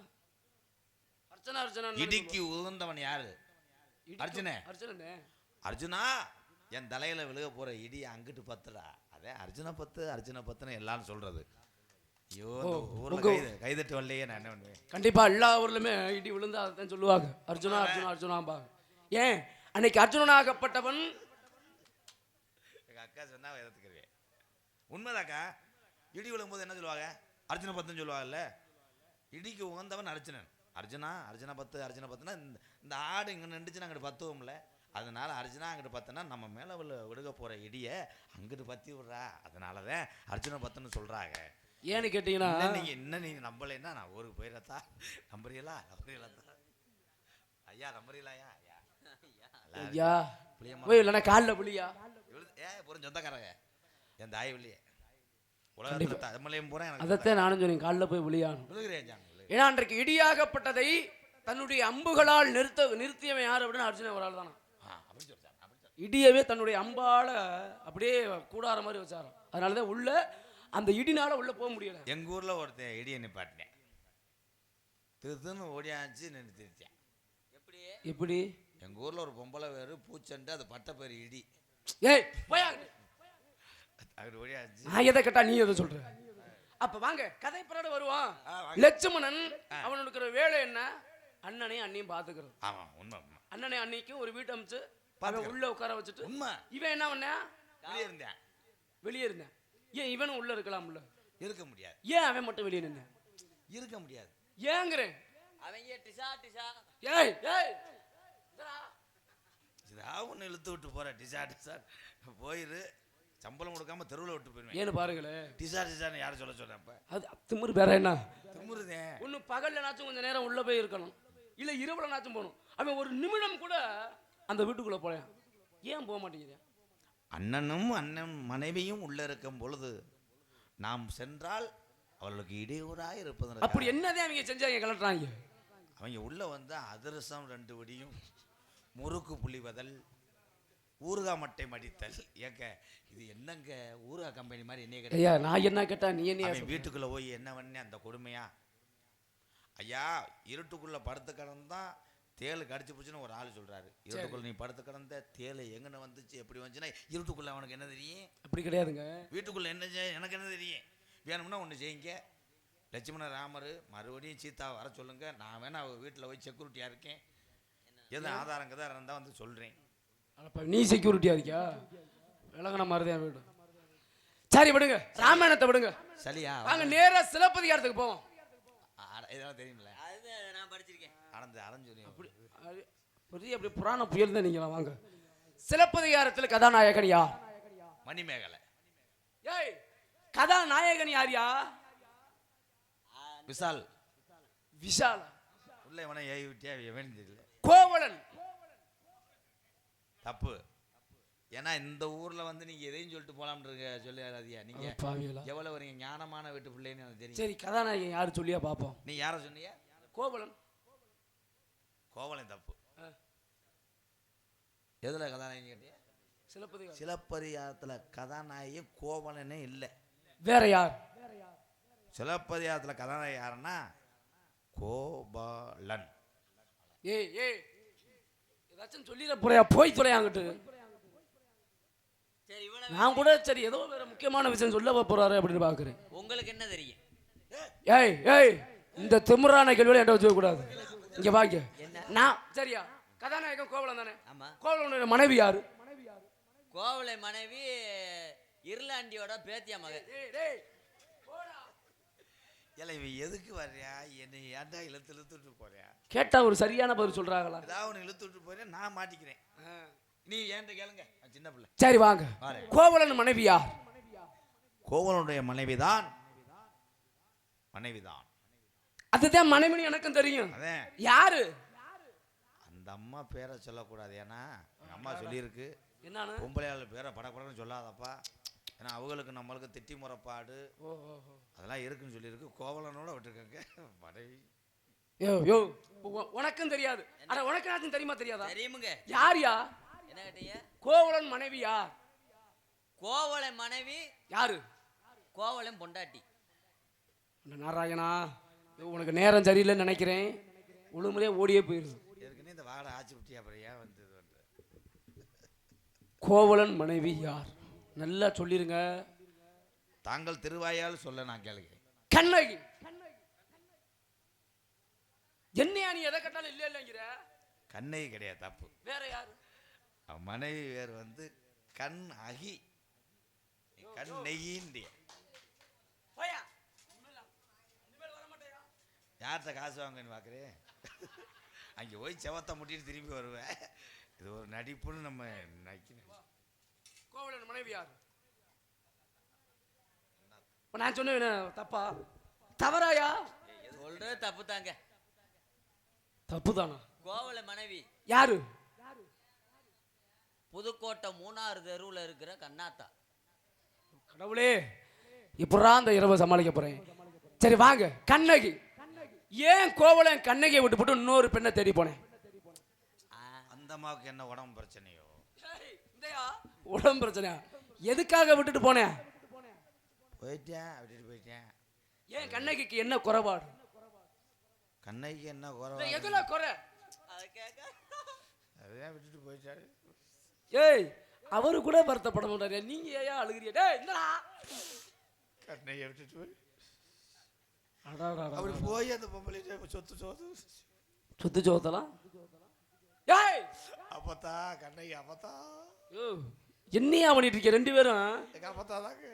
இடிக்கு உகந்தவன் யாரு? அர்ஜுனா என் தலையில விழுக போற இடி அங்கிட்டு 10டா. அதே அர்ச்சனை 10ன்னு எல்லாரும் சொல்றது. ஐயோ கைதட்டு வரலையே நான் என்ன பண்ணுவேன்? கண்டிப்பா எல்லா ஊர்லயுமே இடி விழுந்தா அதான் சொல்லுவாங்க. அர்ஜுனாம்பாங்க. ஏன் அன்னைக்கு அர்ஜுனனாகப்பட்டவன் எங்க அக்கா சொன்னா எதிர்த்துக்கிறேன். உண்மைதாக்கா. இடி விழும் போது என்ன சொல்லுவாங்க? அர்ஜுன 10ன்னு சொல்லுவாங்கல்ல. இடிக்கு உகந்தவன் அர்ஜுனன். அர்ஜுனா 10ன்னா இந்த ஆடு இங்க நின்றுச்சு அங்கிட்டு 10வோம்ல. அதனால அர்ஜுனா அங்கிட்டு 10ன்னா நம்ம மேல விழுக போற இடிய அங்கிட்டு 10 விடுறா. அதனாலதான் அர்ஜுன 10ன்னு சொல்றாங்க. ஏன்னு கேட்டீங்கன்னா நீங்க நம்பலைன்னா நான் ஊருக்கு போயிடத்தா. நம்புறீங்களா? ஐயா நம்புறீங்களாயா? ஐயா போய் இல்லைன்னா காலில் புளியா புரிஞ்ச சொந்தக்காரங்க என் தாய் வில்லியே உலகத்தில் தமிழையும் போறேன். அதைத்தான் நானும் சொன்னேன், காலில் போய் விளியான். ஏன்னா அன்றைக்கு இடியாகப்பட்டதை தன்னுடைய அம்புகளால் நிறுத்தியவன் யார் அப்படின்னு அர்ஜுனன் ஒரு ஆள் தானா. இடியவே தன்னுடைய அம்பால அப்படியே கூடார மாதிரி வச்சாராம். அதனாலதான் உள்ள அந்த இடினால உள்ள போக முடியல. எங்க ஊர்ல ஒருத்தன் இடியை நிப்பாட்டினேன். திருத்துன்னு ஓடியாச்சு நிறுத்திருச்சேன். எப்படி? எங்க ஊர்ல ஒரு பொம்பளை வேறு பூச்சண்டு அது பட்ட பேர் இடி. ஏய் நான் எதை கேட்டா நீ எதை சொல்ற? அப்ப வாங்க கதை பிறகு வருவான். லட்சுமணன் அவனுக்கு வேலை என்ன? அண்ணனையும் அண்ணியும் பாத்துக்கிறது. ஆமா உண்மை. அண்ணனை அன்னைக்கும் ஒரு வீட்டை அமைச்சு உள்ள உட்கார வச்சுட்டு இவன் என்ன பண்ண? வெளியே இருந்தேன். ஏன் இவனும் உள்ள இருக்கலாம்ல? இருக்க முடியாது. ஏன் அவன் மட்டும் வெளியே நின்ன? இருக்க முடியாது. ஏங்கிறேன். ஏய் ஒன்னு இழுத்து விட்டு போற டிசா போயிரு. சம்பளம் கொடுக்காம தெருவில் விட்டு போயிருவேன். ஏன்னு பாருங்களேன். டிசார்ஜ் யாரும் சொல்றேன். அது திமிரு வேற என்ன? திமிருதே. ஒன்னு பகல்லனாச்சும் கொஞ்சம் நேரம் உள்ள போய் இருக்கணும், இல்ல இரவுலனாச்சும் போகணும். அவன் ஒரு நிமிடம் கூட அந்த வீட்டுக்குள்ள போறேன். ஏன் போக மாட்டேங்கிறேன்? அண்ணனும் அண்ணன் மனைவியும் உள்ள இருக்கும் பொழுது நாம் சென்றால் அவர்களுக்கு இடையூறாக இருப்பது. அப்படி என்னதே அவங்க செஞ்சாங்க கலட்டுறாங்க? அவங்க உள்ள வந்து அதிரசம் 2 வடியும், முறுக்கு புளிவதல், ஊறுகாய் மட்டை மடித்தல். ஏங்க இது என்னங்க ஊறுகாய் கம்பெனி மாதிரி என்ன ஐயா நான் என்ன கேட்டா நீ என்ன வீட்டுக்குள்ள போய் என்ன பண்ண அந்த கொடுமையா? ஐயா இருட்டுக்குள்ள படுத்து கிடந்தான் தேளு கடிச்சு போச்சுன்னு ஒரு ஆள் சொல்றாரு. இருட்டுக்குள்ள நீ படுத்து கிடந்த தேளு எங்கன்னு வந்துச்சு எப்படி வந்துச்சுன்னா இருட்டுக்குள்ள அவனுக்கு என்ன தெரியும்? அப்படி கிடையாதுங்க. வீட்டுக்குள்ள என்ன எனக்கு என்ன தெரியும்? வேணும்னா ஒன்று செய்யுங்க, லட்சுமண ராமர் மறுபடியும் சீதாவை வர சொல்லுங்க, நான் வேணா அவ வீட்டில் போய் செக்யூரிட்டியாக இருக்கேன், எதுவும் ஆதாரங்க தான் இருந்தால் வந்து சொல்கிறேன். நீ செக்யூரிட்டியா இருக்கியா? விலங்கின மாதிரி தான் வீடு. சரி விடுங்க, ராமாயணத்தை விடுங்க. சரியா? வாங்க நேரா சிலப்பதிகாரத்துக்கு போவோம். இதெல்லாம் தெரியுமில்ல, அது நான் படிச்சிருக்கேன். அரைஞ்சு அப்படி பெரிய அப்படி புராண புயல் தான் நீங்க. வாங்க சிலப்பதிகாரத்தில் கதாநாயகன் யார்? மணிமேகலை. ஏய் கதாநாயகன் யார்யா? விஷால். விஷால் உள்ள எவனை ஏவி விட்டியா எவனு தெரியல. கோவலன். தப்பு. ஏன்னா இந்த ஊர்ல வந்து நீங்க எதையும் சொல்லிட்டு போலாம்ன்றீங்க. சொல்லாதியா நீங்க எவ்வளவு வரீங்க ஞானமான வீட்டு பிள்ளைன்னு எனக்கு தெரியும். சரி கதாநாயகன் யாரு சொல்லியா பாப்போம். நீ யார சொன்னீங்க? கோவலன். கோவலன் தப்பு. எதுல கதாநாயகன் கேட்டியா? சிலப்பதிகாரம். சிலப்பதிகாரத்துல கதாநாயகி கோவலனே இல்லை. வேற யார்? சிலப்பதிகாரத்துல கதாநாயகி யாருன்னா கோவலன். ஏய் ஏய் ஏதாச்சும் சொல்லிட போறியா? போய் தொலையாங்கிட்டு. சரி இவ்வளவு நான் கூட சரி ஏதோ வேற முக்கியமான விஷயம் சொல்ல போறாரு அப்படின்னு பாக்குறேன். உங்களுக்கு என்ன தெரியும்? ஏய் ஏய் இந்த திமிரான கேள்வியை என்கிட்ட வச்சுக்க கூடாது. இங்க வாங்க. நான் சரியா கதாநாயகன் கோவலன் தானே? ஆமா. கோவலனோட மனைவி யாரு? கோவலை மனைவி இருளாண்டியோட பேத்தியா மக. இல்லை இவன் எதுக்கு வர்றியா? என்னை ஏன்டா இழுத்துட்டு போறியா? கேட்டா ஒரு சரியான பதில் சொல்றாங்களா? ஏதாவது ஒன்று இழுத்துட்டு போறேன், நான் மாட்டிக்கிறேன். நீ ஏன்ட்ட கேளுங்க, சின்ன பிள்ளை. சரி வாங்க. கோவலன் மனைவி யார்? கோவலனுடைய மனைவிதான். மனைவிதான். அதுதான் மனைவி எனக்கும் தெரியும். அதான் யாரு? அந்த அம்மா பேரை சொல்லக்கூடாது. ஏன்னா எங்க அம்மா சொல்லியிருக்கு, என்னன்னு பொம்பளையாளர் பேரை படப்படன்னு சொல்லாதப்பா, ஏன்னா அவங்களுக்கு நம்மளுக்கு திட்டி முறைப்பாடு அதெல்லாம் இருக்குன்னு சொல்லியிருக்கு. கோவலனோட விட்டுருக்காங்க மனைவி. யோ யோ உனக்கும் தெரியாது. அட உனக்கு யாருக்கும் தெரியுமா தெரியாதா? தெரியுமுங்க. யார்யா? என்ன கேட்டீங்க? கோவலன் மனைவி யார்? கோவலை மனைவி யாரு? கோவலன் பொண்டாட்டி. நாராயணா உனக்கு நேரம் சரியில்லைன்னு நினைக்கிறேன். ஒழுமுறையே ஓடியே போயிருது. ஏற்கனவே இந்த வாடை ஆச்சு விட்டியா அப்புறம் ஏன் வந்து கோவலன் மனைவி யார்? நல்லா சொல்லிருங்க. தாங்கள் திருவாயால் சொல்ல நான் கேளுகிறேன். கண்ணகி. என்னையா நீ எதை கேட்டாலும் இல்ல இல்லங்கிற? கண்ணகி கிடையாது, தப்பு. வேற யாரு? மனைவி வேறு வந்து கண் அகி, கண் நெய்யின்றிய. யார்கிட்ட காசு வாங்கன்னு பார்க்குறேன்? அங்கே போய் செவத்தை முட்டிட்டு திரும்பி வருவேன். இது ஒரு நடிப்புன்னு நம்ம நினைக்கணும். கோவலன் மனைவி யார்? நான் சொன்னேன் தப்பா தவறாயா? சொல்றது தப்பு தாங்க. தப்பு தானா? கோவலை மனைவி யாரு? புதுக்கோட்டை 3வது தெருவில் இருக்கிற கண்ணாத்தா. கடவுளே இப்படா அந்த இரவை சமாளிக்க போறேன். சரி வாங்க. கண்ணகி. ஏன் கோவலன் கண்ணகியை விட்டு போட்டு இன்னொரு பெண்ணை தேடி போனேன்? அந்த அம்மாவுக்கு என்ன உடம்பு பிரச்சனையோ? உடம்பு பிரச்சனையா? எதுக்காக விட்டுட்டு போனேன்? போயிட்டேன், விட்டுட்டு போயிட்டேன். ஏன் கண்ணகிக்கு என்ன குறைபாடு? கண்ணகிக்கு என்ன குறை? எதுல குறை? அதான் விட்டுட்டு போயிட்டாரு. ஏய் அவரு கூட வருத்தப்பட மாட்டாரு. நீங்க ஏன் அழுகிறீங்க? டேய் இந்தடா கண்ணகியை விட்டுட்டு போய் அப்படி போய் அந்த பொம்பளை சொத்து சோத்தலாம். ஏய் அப்பத்தா கண்ணகி அப்பத்தா என்னையா பண்ணிட்டு இருக்க ரெண்டு பேரும்? எங்க அப்பத்தா தாங்க.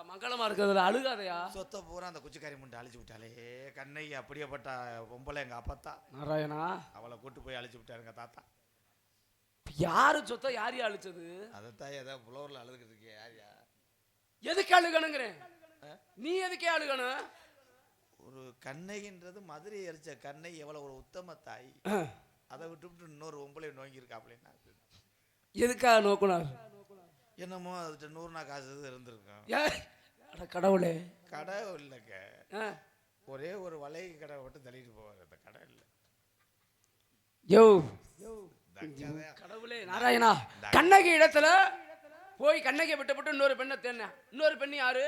மங்களமா இருக்கிறதுல அழுகாதையா? சொத்தை பூரா அந்த குச்சிக்காரி முண்டை அழிச்சு விட்டாலே. கண்ணகி அப்படியேப்பட்ட பொம்பளை எங்க அப்பத்தா. நாராயணா அவளை கூட்டு போய் அழிச்சு விட்டாருங்க தாத்தா. யாரு சொத்தை யாரையா அழிச்சது? அதைத்தான் ஏதாவது புலவரில் அழுதுகிட்டு இருக்கே. யாரியா? எதுக்கு அழுகணுங்கிறேன்? நீ எதுக்கே அழுகணும்? ஒரு கண்ணகின்றது மதுரை எரிச்ச கண்ணகி எவ்வளவு ஒரு உத்தம தாய். அதை விட்டு இன்னொரு பொம்பளை நோங்கி இருக்கா அப்படின்னா எதுக்காக நோக்குனார்? என்னமோ அதுட்ட 100 காசு இது இருந்திருக்கும். ஏய் அட கடவுளே. கடை இல்லைங்க, ஆ. ஒரே ஒரு வலை கடை மட்டும் தள்ளிட்டு போவார். அந்த கடை இல்லை. யோ இந்த கடவுளே நாராயணா, கண்ணகி இடத்துல போய் கண்ணகி விட்டு இன்னொரு பெண்ணை தேடினேன். இன்னொரு பெண்ணு யாரு?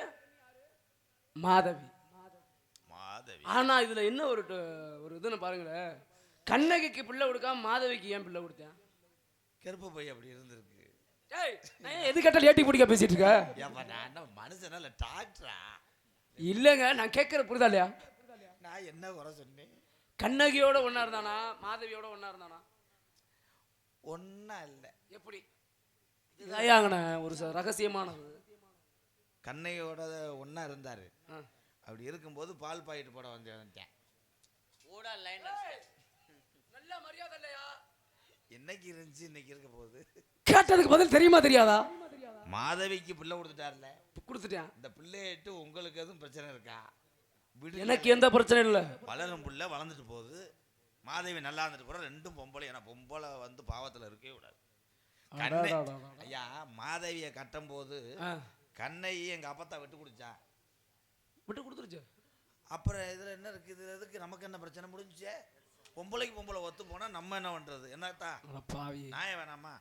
மாதவி. மாதவி. ஆனா இதுல என்ன ஒரு இதுன்னு பாருங்களேன், கண்ணகிக்கு பிள்ளை கொடுக்காம மாதவிக்கு ஏன் பிள்ளை கொடுத்தேன்? கருப்பு பை அப்படி இருந்திருக்கு. ஏய் நான் ஏன் எது கேட்டாலும் ஏட்டி பிடிக்க பேசிட்டு இருக்க? ஏப்பா நான் என்ன மனுஷனா இல்லை டாக்டரா? இல்லைங்க, நான் கேட்கற புரிதா இல்லையா? நான் என்ன குறை சொன்னேன்? கண்ணகியோட ஒன்னா இருந்தானா மாதவியோட ஒன்னா இருந்தானா? ஒன்னா இல்லை. எப்படி? இதுதாயாங்கண்ண ஒரு ரகசியமானது. கண்ணையோட ஒன்னா இருந்தாரு. ஆ. அப்படி இருக்கும்போது பால் பாக்கெட் போட வந்துட்டேன். ஊடா லைன் நல்ல மரியாதை இல்லையா? என்னைக்கு இருந்துச்சு இன்னைக்கு இருக்க போகுது. கேட்டதுக்கு பதில் தெரியுமா தெரியாதா? மாதவிக்கு பிள்ளை கொடுத்துட்டார்ல, கொடுத்துட்டேன். இந்த பிள்ளையிட்டு உங்களுக்கு எதுவும் பிரச்சனை இருக்கா? விடுங்க. எனக்கு எந்த பிரச்சனையும் இல்லை. வளரும் புள்ள வளர்ந்துட்டு போகுது. மாதவி நல்லா இருந்துட்டு போற. ரெண்டும் பொம்பளை. ஏன்னா பொம்பளை வந்து பாவத்துல இருக்கவே கூடாது. ஐயா மாதவியை கட்டும் போது கண்ணை எங்க அப்பத்தா விட்டு கொடுத்தா. விட்டு கொடுத்துருச்சு. அப்புறம் இதுல என்ன இருக்கு? இது எதுக்கு? நமக்கு என்ன பிரச்சனை? முடிஞ்சுச்சே. பொம்பளைக்கு பொம்பளை ஒத்து போனா நம்ம என்ன பண்றது? என்னத்தா நாய வேணாமா?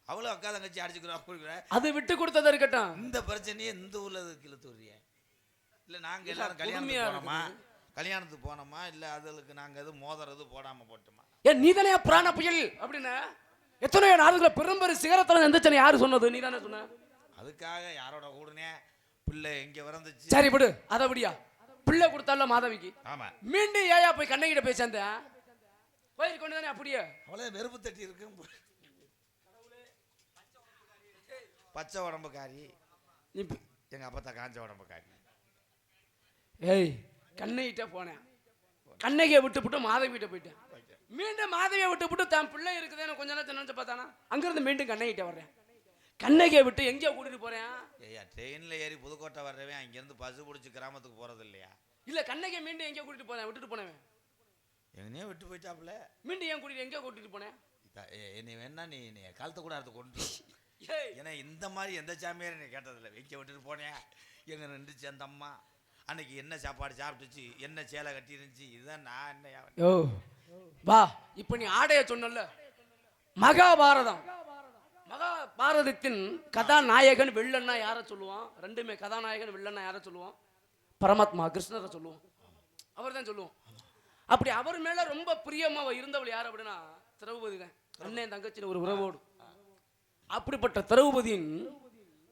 அவ்வளவு அக்கா தங்கச்சி அடிச்சுக்கிறோம். அது விட்டு கொடுத்ததா இருக்கட்டும். இந்த பிரச்சனையே இந்த ஊர்ல இழுத்து வர்றிய இல்ல? நாங்க எல்லாரும் கல்யாணத்துக்கு போனோமா இல்ல அதுக்கு நாங்க எதுவும் மோதறது போடாம போட்டோமா? ஏன் நீ தானே பிராண புயல் அப்படின்னு எத்தனையோ நாடுகளை பெரும்பெரும் சிகரத்துல எந்திரிச்சனே யாரு சொன்னது? நீ தானே சொன்ன. அதுக்காக யாரோட கூடனே பிள்ளை எங்க வந்துச்சு. சரி விடு, அதை விடியா. பிள்ளை கொடுத்தால மாதவிக்கு. ஆமா. மீண்டும் ஏயா போய் கண்ணகிட்ட போய் சேர்ந்தேன்? போய் கொண்டு தானே அப்படியே அவ்வளவு வெறுப்பு தட்டி இருக்கு. பச்சை உடம்புக்காரி எங்க அப்பத்தா காஞ்ச உடம்புக்காரி. ஏய் கண்ணகிட்ட போனேன், கண்ணகியை விட்டு மாதவிட்ட போயிட்டேன். மீண்டும் மாதவியை விட்டு தான் பிள்ளை இருக்குதுன்னு கொஞ்ச நேரத்தை நினைச்சு பார்த்தானா, அங்கிருந்து மீண்டும் கண்ணகிட்ட வர்றேன். கண்ணகியை விட்டு எங்கேயோ கூட்டிட்டு போறேன்? ஐயா ட்ரெயின்ல ஏறி புதுக்கோட்டை வர்றவன் அங்கிருந்து பஸ் பிடிச்சி கிராமத்துக்கு போறது இல்லையா? இல்ல கண்ணகியை மீண்டும் எங்கேயோ கூட்டிட்டு போனேன், விட்டுட்டு போனேன். எங்கனையே விட்டு போயிட்டாப்புல. மீண்டும் ஏன் கூட்டிட்டு எங்கேயோ கூட்டிட்டு போனேன்? என்னை வேணா நீ காலத்தை கூட அடுத்து கொண்டு. ஏன்னா இந்த மாதிரி எந்த சாமியாரும் நீ கேட்டதில்லை. வைக்க விட்டுட்டு போனேன். எங்க நின்றுச்சு அந்த அம்மா அன்னைக்கு என்ன சாப்பாடு சாப்பிட்டுச்சு, என்ன சேலை கட்டி இருந்துச்சு, இதுதான் நான் என்ன. ஓ வா, இப்ப நீ ஆடைய சொன்னல, மகாபாரதம். மகாபாரதத்தின் கதாநாயகன் வில்லன்னா யார சொல்லுவான்? ரெண்டுமே கதாநாயகன் வில்லன்னா யார சொல்லுவான்? பரமாத்மா கிருஷ்ணரை சொல்லுவோம். அவர் தான் சொல்லுவோம். அப்படி அவர் மேல ரொம்ப பிரியமா இருந்தவள் யார் அப்படின்னா திரௌபதி தான். அண்ணன் தங்கச்சின் ஒரு உறவோடு. அப்படிப்பட்ட திரௌபதியின்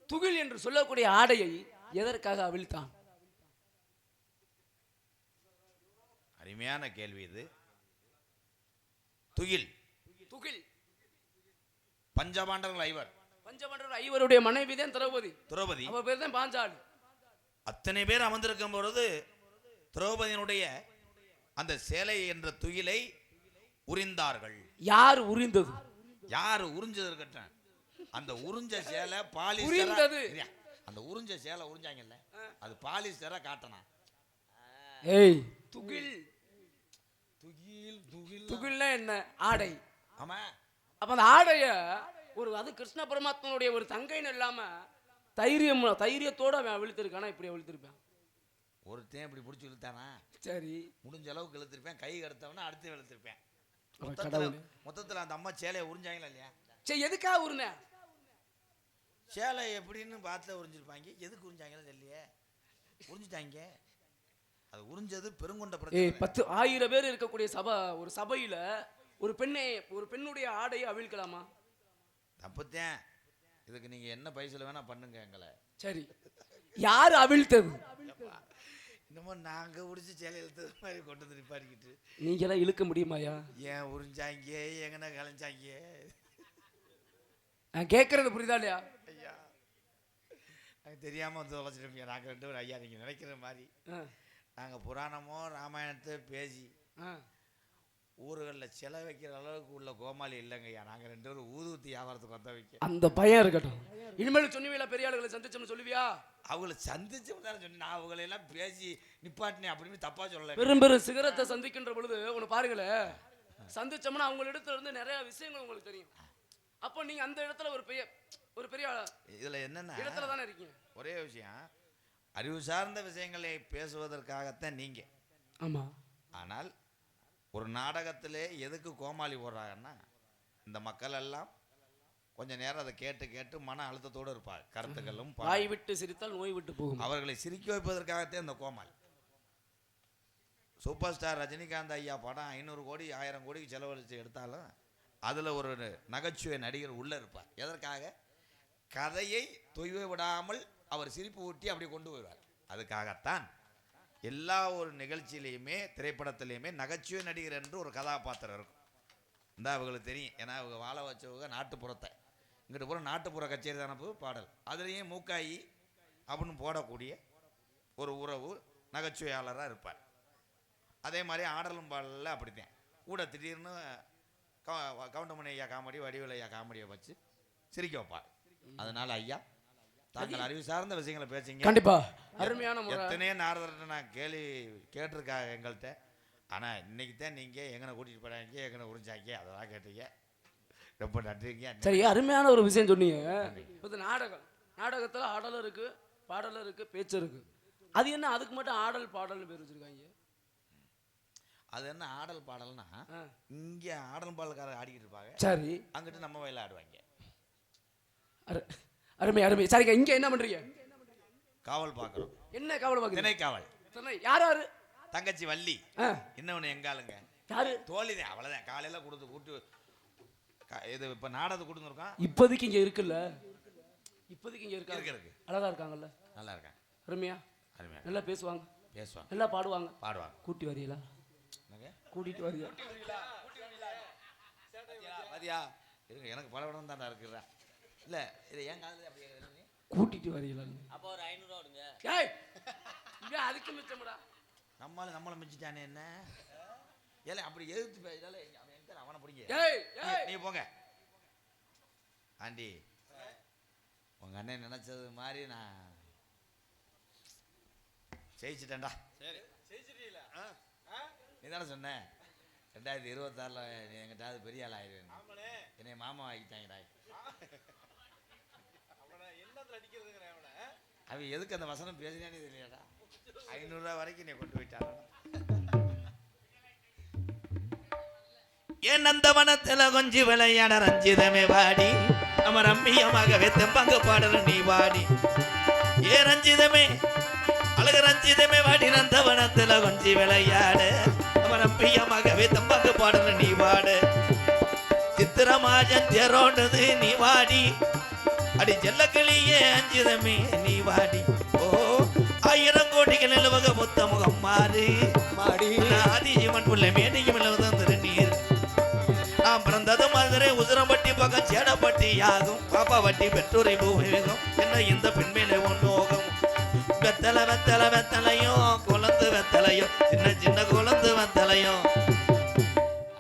துகில் என்று சொல்லக்கூடிய ஆடையை எதற்காக அவிழ்த்தான்? அருமையான கேள்வி இது. துகில் துகில் பஞ்சபாண்டவர்கள் ஐவருடைய மனைவி தான் திரௌபதி. அவ பேர் தான் பாஞ்சாலி. அத்தனை பேர் அமர்ந்திருக்கும் பொழுது திரௌபதியினுடைய அந்த சேலை என்ற துகிலை உரிந்தார்கள். யார் உரிந்தது? யார் உறிஞ்சது இருக்கட்டும். அந்த உறிஞ்ச சேலை பாலிஸ்டர் உரிந்தது. அந்த உறிஞ்ச சேலை உறிஞ்சாங்கல்ல, அது பாலிஸ்டரா காட்டனா. ஏய் துகில் துகில் துகில் துகில்னா என்ன? ஆடை. ஆமா. அப்ப அந்த ஆடைய ஒரு அது கிருஷ்ண பரமாத்மனுடைய ஒரு தங்கைன்னு இல்லாம தைரியத்தோட அவன் அவிழ்த்திருக்கானா? இப்படி அவிழ்த்திருப்பான். ஒருத்தன் இப்படி பிடிச்சி இழுத்தானா? சரி, முடிஞ்ச அளவுக்கு இழுத்திருப்பேன். கை எடுத்தவனா அடுத்து இழுத்திருப்பேன். மொத்தத்துல அந்த அம்மா சேலையை உறிஞ்சாங்களா இல்லையா? சரி, எதுக்காக உரிஞ்ச? சேலை எப்படின்னு பார்த்து உறிஞ்சிருப்பாங்க. எதுக்கு உறிஞ்சாங்கன்னு தெரியலையே. உறிஞ்சிட்டாங்க. அது உறிஞ்சது பெருங்கொண்ட பிரச்சனை. 10,000 பேர் இருக்கக்கூடிய ஒரு சபையில ஒரு பெண்ணுடைய ஆடையை அவிழ்க்கலாமா? தப்புத்தேன். இதுக்கு நீங்க என்ன பைசல வேணா பண்ணுங்க எங்களை. சரி, யார் அவிழ்த்தது? இன்னமும் நாங்க உரிச்சு சேலை இழுத்தது மாதிரி கொண்டு வந்து நிப்பாடிக்கிட்டு நீங்க எல்லாம் இழுக்க முடியுமாயா? ஏன் உறிஞ்சாங்க, எங்கன்னா கலைஞ்சாங்க? நான் கேட்கறது புரியுதா இல்லையா? ஐயா நாங்கள் தெரியாம வந்து தொலைச்சிருப்பீங்க. நாங்கள் 2 பேரும் ஐயா நீங்க நினைக்கிற மாதிரி நாங்கள் புராணமோ ராமாயணத்தை பேசி ஊர்களில் செலவு வைக்கிற அளவுக்கு உள்ள கோமாளி இல்லைங்கய்யா. நாங்கள் 2 பேரும் ஊதுவத்தி வியாபாரத்துக்கு வந்த வைக்க. அந்த பயம் இருக்கட்டும். இனிமேல் சொன்னிவில பெரிய ஆளுகளை சந்திச்சோம்னு சொல்லுவியா? அவங்கள சந்திச்சோம் தானே சொன்னேன். நான் அவங்களை எல்லாம் பேசி நிப்பாட்டினேன் அப்படின்னு தப்பா சொல்லலை. பெரும் சிகரத்தை சந்திக்கின்ற பொழுது ஒன்று பாருங்களேன், சந்திச்சோம்னா அவங்க இடத்துல இருந்து நிறைய விஷயங்கள் உங்களுக்கு தெரியும். அப்போ நீங்க அந்த இடத்துல ஒரு பெரிய இதுல என்னன்னா இடத்துல தானே இருக்கீங்க. ஒரே விஷயம், அறிவு சார்ந்த விஷயங்களை பேசுவதற்காகத்தான் நீங்க. ஆமா. ஆனால் ஒரு நாடகத்திலே எதுக்கு கோமாளி போடுறாங்கன்னா, இந்த மக்கள் எல்லாம் கொஞ்ச நேரம் அதை கேட்டு கேட்டு மன அழுத்தத்தோடு இருப்பாங்க. கருத்துக்களும் வாய் விட்டு சிரித்தால் நோய் விட்டு போகும். அவர்களை சிரிக்க வைப்பதற்காகத்தான் இந்த கோமாளி. சூப்பர் ஸ்டார் ரஜினிகாந்த் ஐயா படம் 500 கோடி 1000 கோடிக்கு செலவழித்து எடுத்தாலும் அதில் ஒரு நகைச்சுவை நடிகர் உள்ளே இருப்பார். எதற்காக? கதையை தொய்வு விடாமல் அவர் சிரிப்பு ஊட்டி அப்படி கொண்டு வருவார். அதுக்காகத்தான் எல்லா ஒரு நிகழ்ச்சியிலையுமே திரைப்படத்திலையுமே நகைச்சுவை நடிகர் என்று ஒரு கதாபாத்திரம் இருக்கும். இந்த அவங்களுக்கு தெரியும், ஏன்னா அவங்க வாழ வச்சவங்க நாட்டுப்புறத்தை, இங்கிட்டு பூரா நாட்டுப்புற கச்சேரி தானப்பு பாடல், அதுலேயும் மூக்காயி அப்படின்னு போடக்கூடிய ஒரு உறவு நகைச்சுவையாளராக இருப்பார். அதே மாதிரி ஆடலும் பாடலில் அப்படித்தான். கூட திடீர்னு கவுண்டமணி ஐயா காமெடி, வடிவேலு ஐயா காமெடியை வச்சு சிரிக்க வைப்பார். அதனால ஐயா, தாங்கள் அறிவு சார்ந்த விஷயங்களை பேசுங்க. கண்டிப்பா அருமையான முறை. எத்தனையோ நாரதர்கிட்ட நான் கேட்டிருக்காங்க எங்கள்கிட்ட. ஆனால் இன்னைக்கு தான் நீங்கள் எங்கனை கூட்டிகிட்டு போகிறாங்க, எங்கனை உறிஞ்சாங்க, அதெல்லாம் கேட்டீங்க. ரொம்ப நன்றிங்க. சரி, அருமையான ஒரு விஷயம் சொன்னீங்க. இப்போ நாடகத்தில் ஆடலும் இருக்கு, பாடலும் இருக்கு, பேச்சு இருக்கு. அது என்ன அதுக்கு மட்டும் ஆடல் பாடல்னு பேர் வச்சிருக்காங்க? அது என்ன ஆடல் பாடல்னா, இங்கே ஆடல் பாடல்காரர் ஆடிக்கிட்டு இருப்பாங்க, சரி, அங்கிட்டு நம்ம வயலில் ஆடுவாங்க. அருமை அருமை. சரிங்க, இங்கே என்ன பண்றீங்க? காவல் பார்க்குறோம். என்ன காவல் பார்க்குறீங்க? திணை காவல். யார் யாரு? தங்கச்சி வள்ளி, இன்னொன்று எங்காளுங்க யாரு? தோழிதான், அவ்வளோதான். காலையில் கொடுத்து கூட்டு இது இப்போ நாடகத்தை கொடுத்துருக்கோம். இப்போதைக்கு இங்கே இருக்குல்ல, இப்போதைக்கு இங்கே இருக்கு, அழகா இருக்காங்கல்ல, நல்லா இருக்காங்க, அருமையா அருமையா நல்லா பேசுவாங்க, நல்லா பாடுவாங்க. கூட்டி வரீங்களா? கூட்டிட்டு வரீங்களா? இருங்க, எனக்கு பல இடம் தான்டா இருக்குறா. இல்லை இது ஏன் காலையில் அப்படியே கூட்டிட்டு வரீங்களா? அப்போ ஒரு 500 ரூபா கொடுங்க. ஏய், அதுக்கு மிச்சம்டா. நம்மளை மிச்சிட்டானே என்ன ஏல அப்படி எதிர்த்து பேசல. அவனை பிடிங்க. நீ போங்க ஆண்டி, உங்க அண்ணன் நினைச்சது மாதிரி நான் ஜெயிச்சிட்டேன்டா. சரி, ஜெயிச்சிட்டீங்களா? நீ தானே சொன்ன 2026 எங்கிட்டாவது பெரிய ஆள் ஆயிடுவேன். என்னை மாமா ஆகிட்டாங்கடா. அவன் எதுக்கு அந்த வசனம் பேசினானே தெரியலடா. 500 ரூபா வரைக்கும் நீ கொண்டு போயிட்டாங்க. ஏன் அந்த வனத்துல கொஞ்சி விளையாட ரஞ்சிதமே வாடி, நம்ம ரம்மியமாகவே தெம்பாங்க பாடல நீ வாடி. ஏ ரஞ்சிதமே அழகு ரஞ்சிதமே வாடி, நந்த வனத்துல கொஞ்சி விளையாட நம்ம ரம்மியமாகவே தெம்பாங்க பாடல நீ வாடு. சித்திரமாஜன் தேரோண்டது நீ வாடி, அடி செல்லக்கிளியே அஞ்சிதமே நீ வாடி. ஓ 1000 கோடிகள் நிலவக மொத்த முகம் மாறு மாடி, ஆதிஜீவன் புள்ள மேடிக்கும் நிலவதந்திர நீர். நாம் பிறந்தது மதுரை உசுரம்பட்டி பக்கம் சேடப்பட்டி யாகும், பாப்பா வட்டி பெற்றோரை பூவேகம் என்ன இந்த பெண்மேலே ஒன்றோகம். வெத்தலை வெத்தலை வெத்தலையும் குழந்து வெத்தலையும் சின்ன சின்ன குழந்து வெத்தலையும்.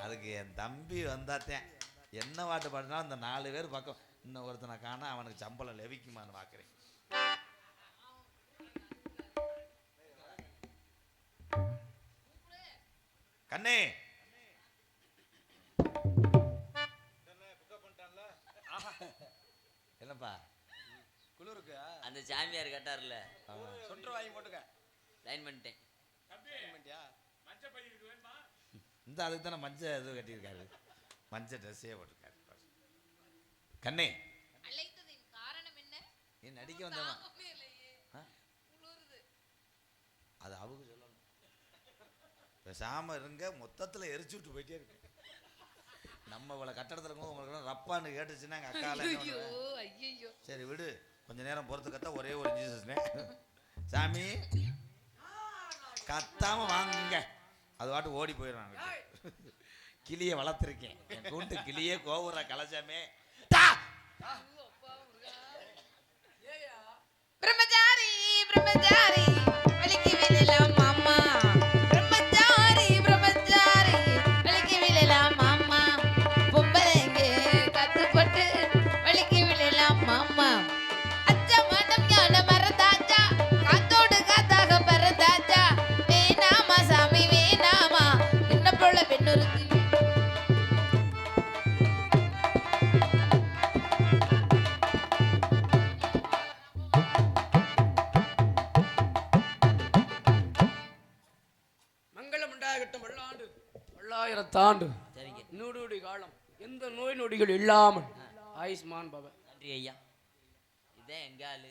அதுக்கு என் தம்பி வந்தாத்தேன் என்ன பாட்டு பாடினா அந்த 4 பேர் பக்கம் இன்னும் ஒருத்தனை காண அவனுக்கு சம்பளம் லெவிக்குமான்னு பார்க்குறேன். கண்ணே என்னப்பா குளிருக்கு அந்த சாமியார் கேட்டார்ல, சொட்டு வாங்கி போட்டுக்க. லைன் பண்ணிட்டேன். இந்த அதுக்கு தானே மஞ்சள் இது கட்டியிருக்காரு, மஞ்சள் ட்ரெஸ்ஸே போட்டிருக்காரு. கண்ணே அழைத்ததின் காரணம் என்ன? நீ நடிக்க வந்தவன் அது அவங்க சொல்லணும். பேசாம இருங்க, மொத்தத்தில் எரிச்சு விட்டு போயிட்டே இருக்கு. நம்ம இவ்வளோ கட்டடத்தில் இருக்கும் உங்களுக்கு ரப்பான்னு கேட்டுச்சுன்னா எங்கள் அக்கால சரி விடு, கொஞ்ச நேரம் பொறுத்து கத்த ஒரே ஒரு ஜீசஸ்னே சாமி கத்தாம வாங்குங்க, அது பாட்டு ஓடி போயிடுறாங்க. கிளியை வளர்த்துருக்கேன், என் கூட்டு கிளியே கோவுற கலசாமே. பிரம்மச்சாரி பிரம்மச்சாரி வலிக்கு விழலாம் மாமா, பிரம்மச்சாரி பிரம்மச்சாரி வலிக்கு விழலாம் மாமா, பொம்பளைங்க கத்துப்பட்டு வலிக்கு விழலாம் மாமா. அச்சா மனம் ஞான மறந்தாச்சா, காத்தோடு காத்தாக பறந்தாச்சா, வேணாமா சாமி வேணாமா, என்ன போல பெண்ணுருக்கு. ஆயிரத்தாண்டு சரிங்க. நூறு காலம் எந்த நோய் நொடிகள் இல்லாமல் ஆயுஷ்மான் பவ. நன்றி ஐயா. இதே எங்க ஆளு.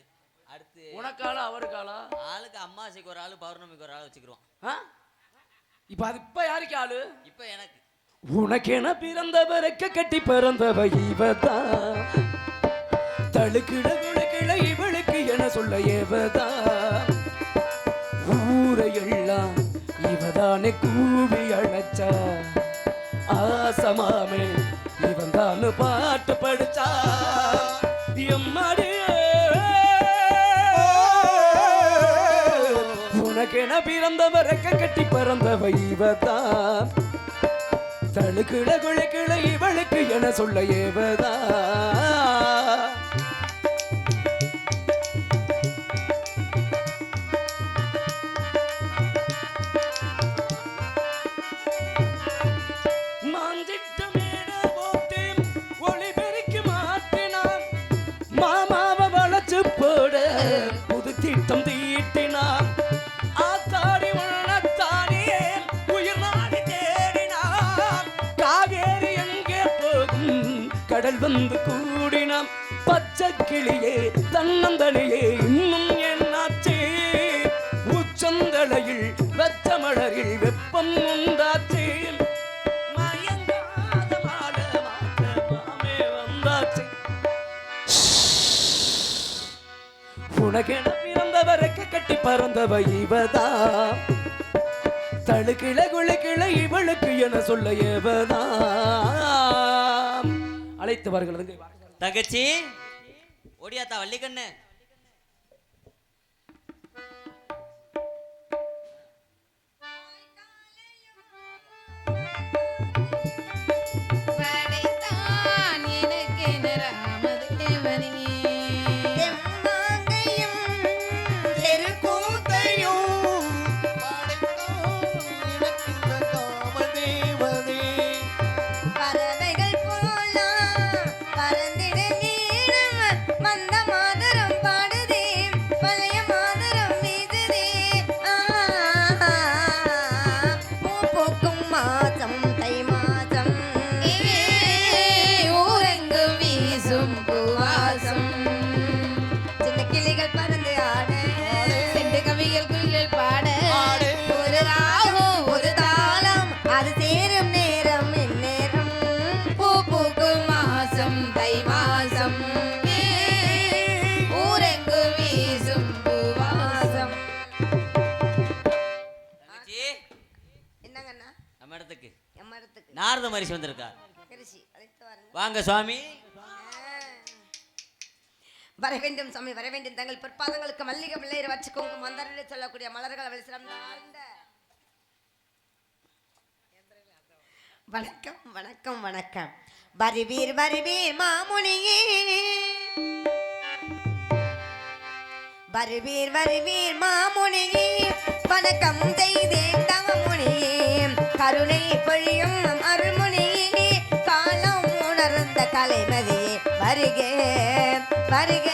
அடுத்து உனக்காலா அவருக்காலா? ஆளுக்கு அமாவாசைக்கு ஒரு ஆளு, பௌர்ணமிக்கு ஒரு ஆள் வச்சுக்கிருவான். இப்ப அது இப்ப யாருக்கு ஆளு? இப்ப எனக்கு. உனக்கென பிறந்தவரைக்க கட்டி பிறந்தவ இவதான், தழுக்கிட குழுக்கிட இவளுக்கு என சொல்ல ஏவதான், ஊரையெல்லாம் இவதானே கூவி அழைச்சா, ஆசமாமே இவன் தானு பாட்டு படிச்சா, எம்மாடியே உனக்கென பிறந்தவரைக்க கட்டி பிறந்தவ இவதான், தழுக்கிட குழுக்கிட இவளுக்கு என சொல்ல ஏவதா. மாந்திட்டமேன போட்டு ஒளி பெருக்கி மாற்றினான், மாமாவை வளைச்சு போட புது திட்டம் தீட்டினான், ஆத்தாடி உன்னத்தானே உயிர் நாடி தேடினான், காவேரி எங்கே போகும் கடல் வந்து கூடினான், பச்சை கிளியே தன்னந்தனியே இன்னும் என்னாச்சு, உச்சந்தலையில் வெச்ச மலரில் வெப்பம் உண்டாச்சு, மயங்காத மாட மாமே வந்தாச்சு, உனக்கென பிறந்தவரைக்க கட்டி பறந்தவ இவதா, தழுக்கிள குழுக்கிள இவளுக்கு என சொல்ல ஏவதா. அழைத்து வருகிறது தங்கச்சி ஓடியாத்தா வள்ளிக்கண்ணு. படைத்தான் எனக்கென ராமதேவனே, தெம்மாங்கையும் தெருக்கூத்தையும் படைத்தான் எனக்கிந்த காமதேவனே. பறவைகள் போலாம் பறந்திட நீளம் வந்த மாதரம் பாடுதே பழைய மாதரம் வீசுதே பூ பூக்கும் மாதம் தை மாதம் ஊரெங்கும் வீசும் பூவாசம், சின்ன கிளிகள் பறந்து ஆட செண்டு கவிகள் குயில்கள் பாட, ஒரு ராகம் ஒரு தாளம் அது சேரும் நேரம் இந்நேரம் பூ பூக்கும் மாசம் தை மாசம், ஊரெங்கும் வீசும் பூவாசம். தங்கச்சி என்னங்கண்ணா நம்ம இடத்துக்கு எம்மரத்துக்கு நாரத மரிசி வந்திருக்கா. கிருஷி அழைத்து வாருங்க. வாங்க சுவாமி. வர வேண்டும் சாமி வர வேண்டும். தங்கள் பொற்பாதங்களுக்கு மல்லிகை பிள்ளையர் வச்சு குங்குமம் மந்தரிலே சொல்லக்கூடிய மலர்கள் அவள் சிறந்தாழ்ந்த வணக்கம் வணக்கம் வணக்கம். வருவீர் வருவீர் மாமுனியே, வருவீர் வருவீர் மாமுனியே, வணக்கம் செய்தேன் தவமுனியே, கருணை பொழியும் அருள்முனியே, காலம் உணர்ந்த கலைமதியே, வருக வருக